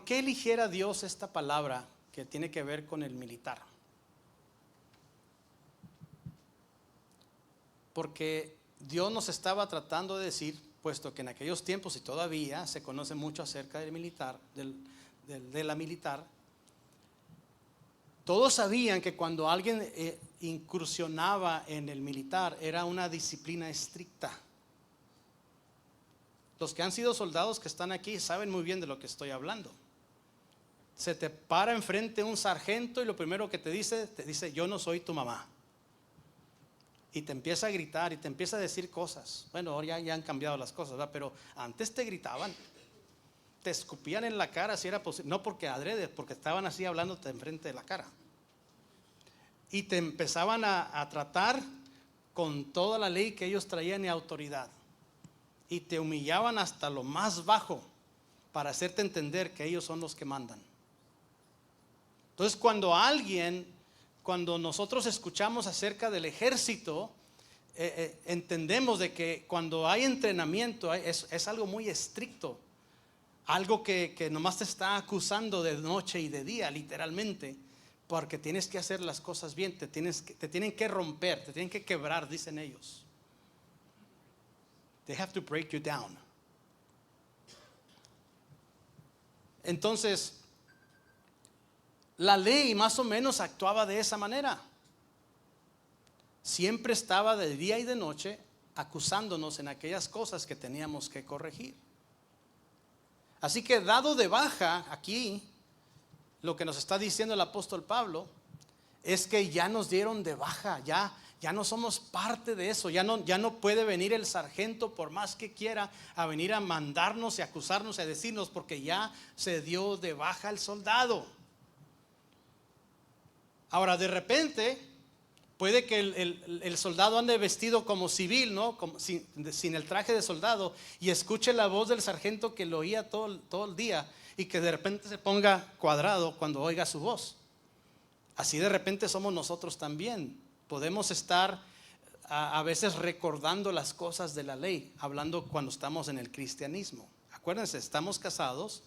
eligiera Dios esta palabra que tiene que ver con el militar? Porque Dios nos estaba tratando de decir, puesto que en aquellos tiempos y todavía se conoce mucho acerca del militar, de la militar, todos sabían que cuando alguien incursionaba en el militar era una disciplina estricta. Los que han sido soldados que están aquí saben muy bien de lo que estoy hablando. Se te para enfrente un sargento y lo primero que te dice, yo no soy tu mamá. Y te empieza a gritar y te empieza a decir cosas. Bueno, ahora ya han cambiado las cosas, ¿verdad? Pero antes te gritaban, te escupían en la cara si era posible. No porque adrede, porque estaban así hablándote enfrente de la cara. Y te empezaban a tratar con toda la ley que ellos traían y autoridad. Y te humillaban hasta lo más bajo para hacerte entender que ellos son los que mandan. Entonces cuando nosotros escuchamos acerca del ejército, entendemos de que cuando hay entrenamiento es algo muy estricto, algo que nomás te está acusando de noche y de día, literalmente, porque tienes que hacer las cosas bien, te tienen que romper, te tienen que quebrar, dicen ellos. They have to break you down. Entonces, la ley más o menos actuaba de esa manera. Siempre estaba de día y de noche acusándonos en aquellas cosas que teníamos que corregir. Así que dado de baja aquí, lo que nos está diciendo el apóstol Pablo es que ya nos dieron de baja, ya no somos parte de eso, ya no puede venir el sargento por más que quiera a venir a mandarnos y acusarnos y a decirnos, porque ya se dio de baja el soldado. Ahora de repente Puede que el soldado ande vestido como civil, ¿no? Sin el traje de soldado, y escuche la voz del sargento que lo oía todo el día, y que de repente se ponga cuadrado cuando oiga su voz. Así de repente somos nosotros también. Podemos estar a veces recordando las cosas de la ley, hablando cuando estamos en el cristianismo. Acuérdense, estamos casados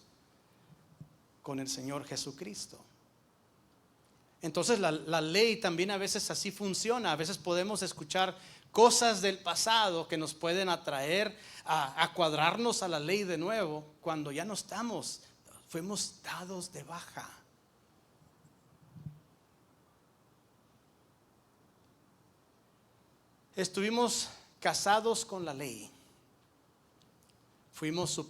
con el Señor Jesucristo. Entonces la ley también a veces así funciona. A veces podemos escuchar cosas del pasado que nos pueden atraer a cuadrarnos a la ley de nuevo, cuando ya no estamos, fuimos dados de baja. Estuvimos casados con la ley. Fuimos su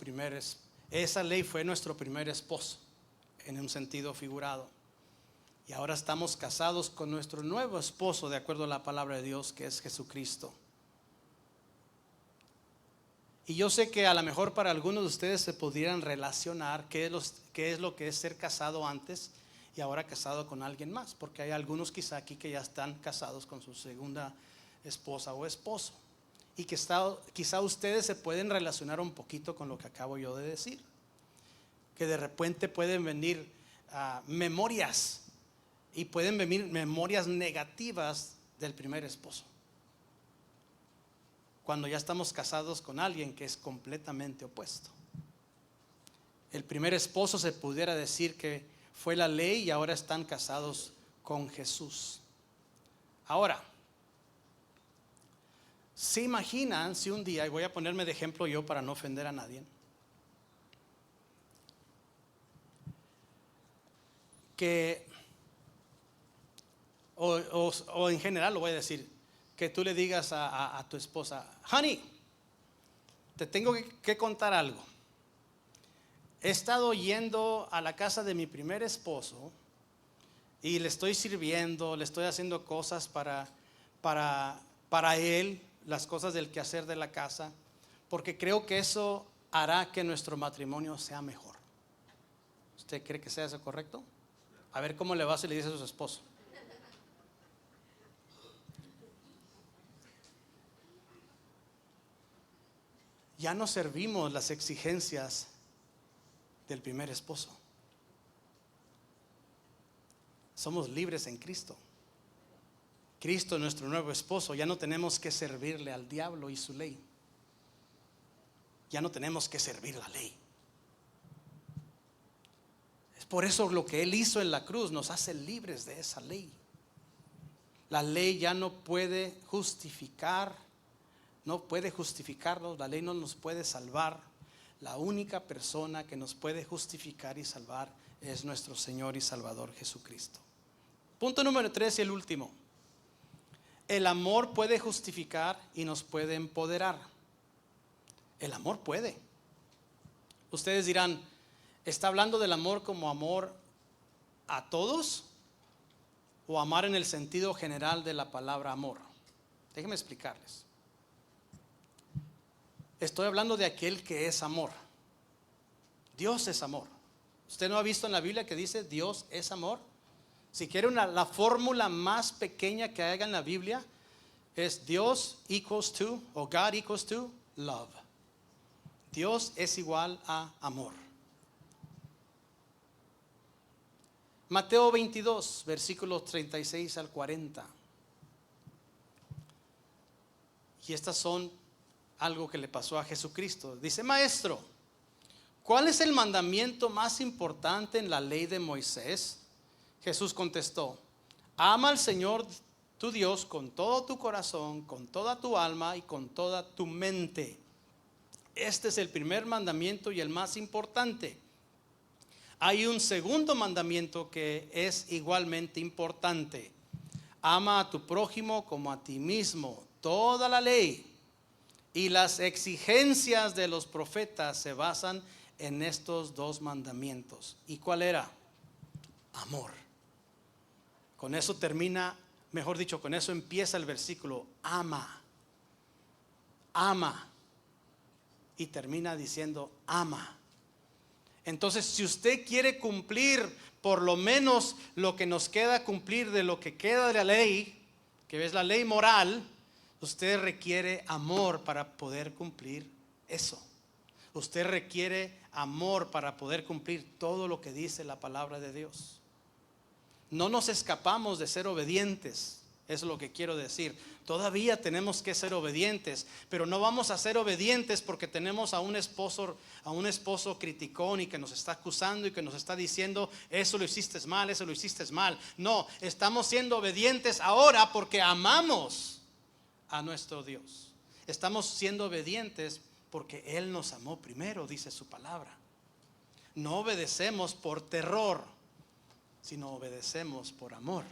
esa ley fue nuestro primer esposo, en un sentido figurado. Y ahora estamos casados con nuestro nuevo esposo, de acuerdo a la palabra de Dios, que es Jesucristo. Y yo sé que a lo mejor para algunos de ustedes se pudieran relacionar qué es lo que es ser casado antes y ahora casado con alguien más, porque hay algunos quizá aquí que ya están casados con su segunda esposa o esposo, y que quizá ustedes se pueden relacionar un poquito con lo que acabo yo de decir, que de repente pueden venir memorias, y pueden venir memorias negativas del primer esposo, cuando ya estamos casados con alguien que es completamente opuesto. El primer esposo se pudiera decir que fue la ley, y ahora están casados con Jesús. Ahora, ¿se imaginan si un día, y voy a ponerme de ejemplo yo para no ofender a nadie, que o en general lo voy a decir, que tú le digas a tu esposa: honey, te tengo que contar algo. He estado yendo a la casa de mi primer esposo y le estoy sirviendo, le estoy haciendo cosas para él, las cosas del quehacer de la casa, porque creo que eso hará que nuestro matrimonio sea mejor. ¿Usted cree que sea eso correcto? A ver cómo le va si le dice a su esposo. Ya no servimos las exigencias del primer esposo. Somos libres en Cristo. Cristo es nuestro nuevo esposo. Ya no tenemos que servirle al diablo y su ley. Ya no tenemos que servir la ley. Es por eso lo que Él hizo en la cruz nos hace libres de esa ley. La ley ya no puede justificarnos, la ley no nos puede salvar. La única persona que nos puede justificar y salvar es nuestro Señor y Salvador Jesucristo. Punto número 3 y el último. El amor puede justificar y nos puede empoderar. El amor puede. Ustedes dirán, ¿está hablando del amor como amor a todos o amar en el sentido general de la palabra amor? Déjenme explicarles. Estoy hablando de aquel que es amor. Dios es amor. ¿Usted no ha visto en la Biblia que dice Dios es amor? Si quiere la fórmula más pequeña que haya en la Biblia es Dios equals to, o God equals to, love. Dios es igual a amor. Mateo 22, versículos 36 al 40. Y estas son algo que le pasó a Jesucristo. Dice: maestro, ¿cuál es el mandamiento más importante en la ley de Moisés? Jesús contestó: ama al Señor tu Dios con todo tu corazón, con toda tu alma y con toda tu mente. Este es el primer mandamiento y el más importante. Hay un segundo mandamiento que es igualmente importante: ama a tu prójimo como a ti mismo. Toda la ley y las exigencias de los profetas se basan en estos dos mandamientos. ¿Y cuál era? Amor. Con eso termina, mejor dicho, con eso empieza el versículo: ama, ama. Y termina diciendo: ama. Entonces, si usted quiere cumplir por lo menos lo que nos queda cumplir de lo que queda de la ley, que es la ley moral, usted requiere amor para poder cumplir eso. Usted requiere amor para poder cumplir todo lo que dice la palabra de Dios. No nos escapamos de ser obedientes, es lo que quiero decir. Todavía tenemos que ser obedientes, pero no vamos a ser obedientes porque tenemos a un esposo criticón y que nos está acusando y que nos está diciendo, eso lo hiciste mal, eso lo hiciste mal. No, estamos siendo obedientes ahora porque amamos a nuestro Dios. Estamos siendo obedientes porque Él nos amó primero, dice su palabra. No obedecemos por terror, sino obedecemos por amor.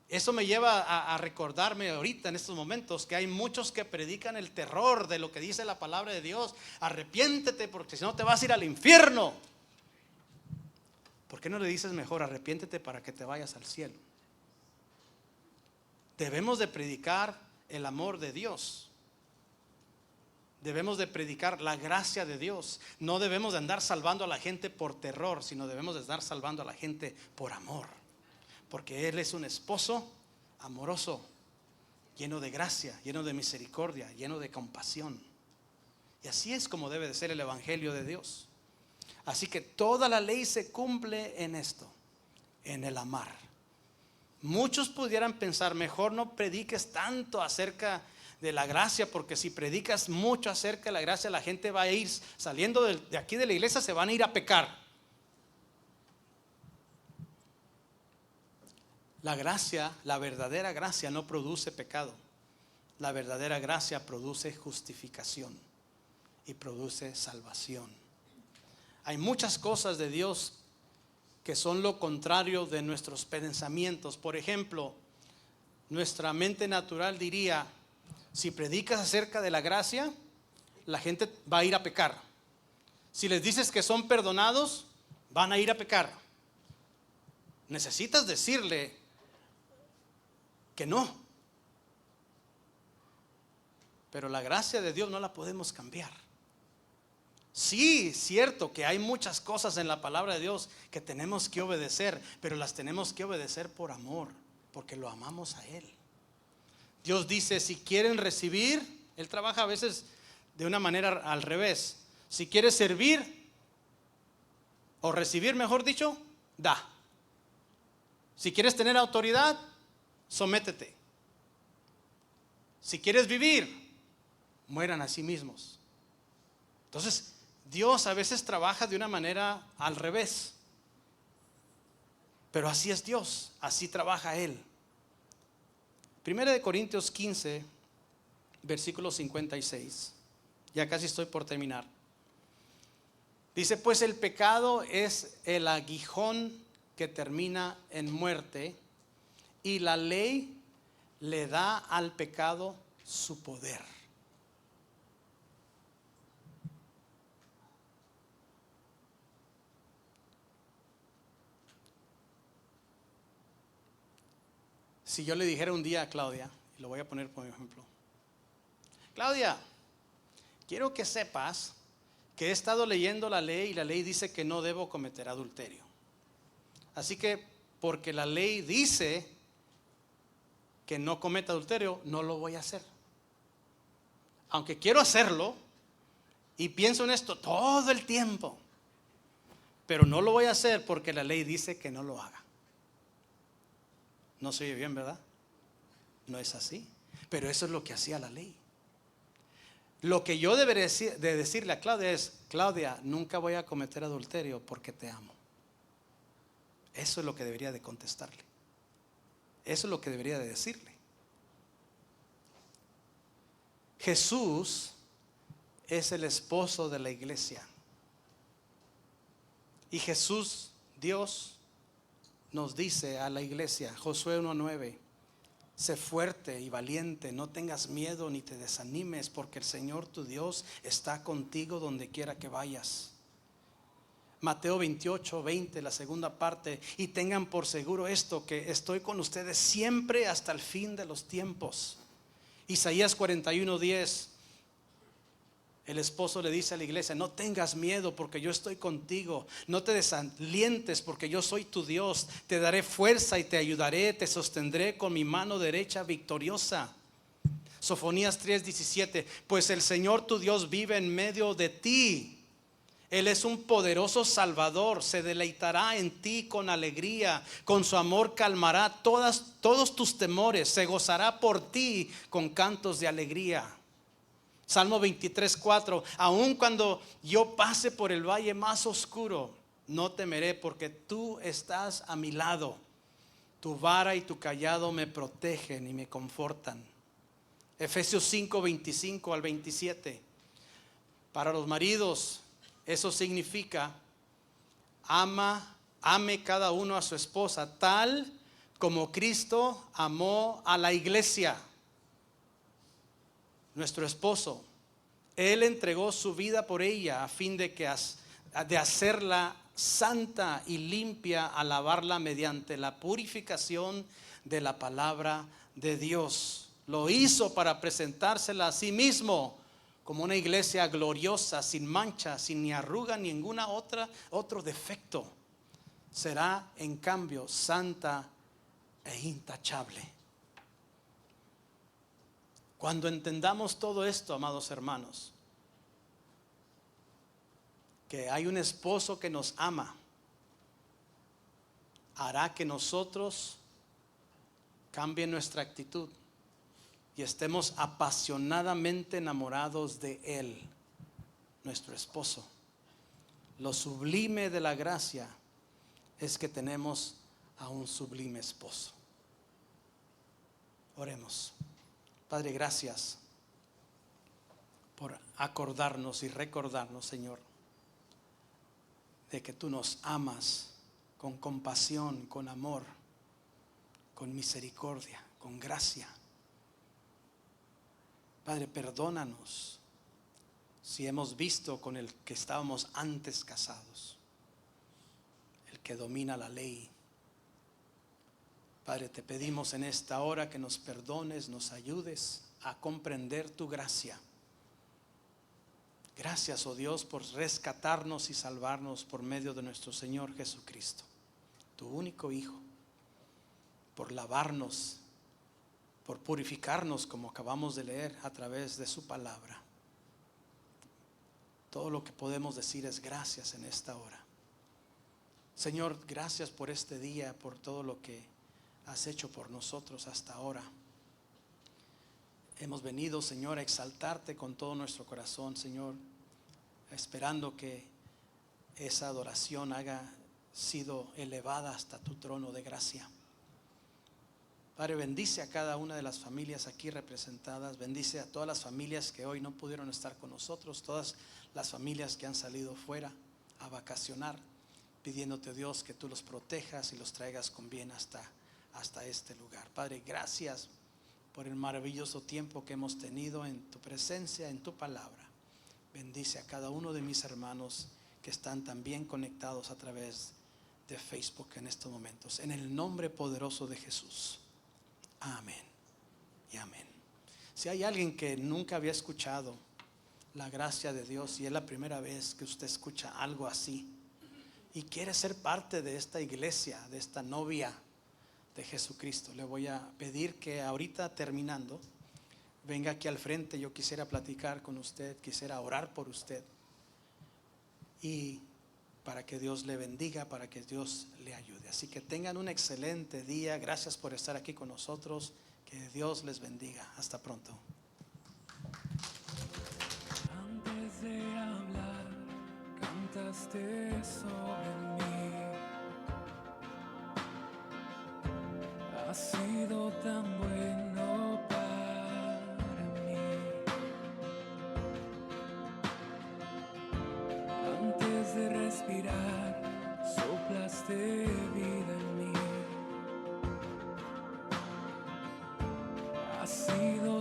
Eso me lleva a recordarme ahorita en estos momentos que hay muchos que predican el terror de lo que dice la palabra de Dios. Arrepiéntete porque si no te vas a ir al infierno. ¿Por qué no le dices mejor arrepiéntete para que te vayas al cielo? Debemos de predicar el amor de Dios. Debemos de predicar la gracia de Dios. No debemos de andar salvando a la gente por terror, sino debemos de estar salvando a la gente por amor. Porque Él es un esposo amoroso, lleno de gracia, lleno de misericordia, lleno de compasión. Y así es como debe de ser el evangelio de Dios. Así que toda la ley se cumple en esto, en el amar. Muchos pudieran pensar, mejor no prediques tanto acerca de la gracia, porque si predicas mucho acerca de la gracia, la gente va a ir saliendo de aquí de la iglesia, se van a ir a pecar. La gracia, la verdadera gracia no produce pecado. La verdadera gracia produce justificación y produce salvación. Hay muchas cosas de Dios que son lo contrario de nuestros pensamientos. Por ejemplo, nuestra mente natural diría, si predicas acerca de la gracia, la gente va a ir a pecar. Si les dices que son perdonados, van a ir a pecar. Necesitas decirle que no. Pero la gracia de Dios no la podemos cambiar. Sí, cierto que hay muchas cosas en la palabra de Dios que tenemos que obedecer, pero las tenemos que obedecer por amor, porque lo amamos a Él. Dios dice, si quieren recibir, Él trabaja a veces de una manera al revés. Si quieres servir o recibir, mejor dicho, da. Si quieres tener autoridad, sométete. Si quieres vivir, mueran a sí mismos. Entonces, Dios a veces trabaja de una manera al revés. Pero así es Dios, así trabaja Él. 1 Corintios 15, versículo 56. Ya casi estoy por terminar. Dice, pues el pecado es el aguijón que termina en muerte, y la ley le da al pecado su poder. Si yo le dijera un día a Claudia, y lo voy a poner por ejemplo, Claudia, quiero que sepas que he estado leyendo la ley y la ley dice que no debo cometer adulterio. Así que porque la ley dice que no cometa adulterio, no lo voy a hacer. Aunque quiero hacerlo y pienso en esto todo el tiempo, pero no lo voy a hacer porque la ley dice que no lo haga. No se oye bien, ¿verdad? No es así, pero eso es lo que hacía la ley. Lo que yo debería de decirle a Claudia es, Claudia, nunca voy a cometer adulterio porque te amo. Eso es lo que debería de contestarle. Eso es lo que debería de decirle. Jesús es el esposo de la iglesia. Y Jesús, Dios, nos dice a la iglesia, Josué 1:9, sé fuerte y valiente, no tengas miedo ni te desanimes, porque el Señor tu Dios está contigo donde quiera que vayas. Mateo 28:20, la segunda parte, y tengan por seguro esto, que estoy con ustedes siempre hasta el fin de los tiempos. Isaías 41:10, El esposo le dice a la iglesia: no tengas miedo porque yo estoy contigo, no te desalientes porque yo soy tu Dios, te daré fuerza y te ayudaré, te sostendré con mi mano derecha victoriosa. Sofonías 3:17, pues el Señor tu Dios vive en medio de ti. Él es un poderoso Salvador, se deleitará en ti con alegría, con su amor calmará todos tus temores, se gozará por ti con cantos de alegría. Salmo 23:4, aun cuando yo pase por el valle más oscuro, no temeré porque tú estás a mi lado. Tu vara y tu cayado me protegen y me confortan. Efesios 5:25 al 27. Para los maridos, eso significa: ame cada uno a su esposa, tal como Cristo amó a la iglesia, nuestro esposo. Él entregó su vida por ella a fin de hacerla santa y limpia, a lavarla mediante la purificación de la palabra de Dios. Lo hizo para presentársela a sí mismo como una iglesia gloriosa, sin mancha, sin ni arruga, ninguna otro defecto. Será en cambio santa e intachable. Cuando entendamos todo esto, amados hermanos, que hay un esposo que nos ama, hará que nosotros cambie nuestra actitud y estemos apasionadamente enamorados de Él, nuestro esposo. Lo sublime de la gracia es que tenemos a un sublime esposo. Oremos. Padre, gracias por acordarnos y recordarnos, Señor, de que tú nos amas con compasión, con amor, con misericordia, con gracia. Padre, perdónanos si hemos visto con el que estábamos antes casados, el que domina la ley. Padre, te pedimos en esta hora que nos perdones, nos ayudes a comprender tu gracia. Gracias, oh Dios, por rescatarnos y salvarnos por medio de nuestro Señor Jesucristo, tu único Hijo, por lavarnos, por purificarnos, como acabamos de leer a través de su palabra. Todo lo que podemos decir es gracias en esta hora. Señor, gracias por este día, por todo lo que has hecho por nosotros hasta ahora. Hemos venido, Señor, a exaltarte con todo nuestro corazón, Señor, esperando que esa adoración haya sido elevada hasta tu trono de gracia. Padre, bendice a cada una de las familias aquí representadas, bendice a todas las familias que hoy no pudieron estar con nosotros, todas las familias que han salido fuera a vacacionar, pidiéndote, Dios, que tú los protejas y los traigas con bien hasta este lugar. Padre, gracias por el maravilloso tiempo que hemos tenido en tu presencia, en tu palabra. Bendice a cada uno de mis hermanos que están también conectados a través de Facebook en estos momentos. En el nombre poderoso de Jesús. Amén y amén. Si hay alguien que nunca había escuchado la gracia de Dios y es la primera vez que usted escucha algo así y quiere ser parte de esta iglesia, de esta novia de Jesucristo, le voy a pedir que ahorita terminando venga aquí al frente. Yo quisiera platicar con usted, quisiera orar por usted y para que Dios le bendiga, para que Dios le ayude. Así que tengan un excelente día. Gracias por estar aquí con nosotros. Que Dios les bendiga. Hasta pronto. Antes de hablar, cantaste sobre mí. Has sido tan bueno para mí. Antes de respirar, soplaste vida en mí. Has sido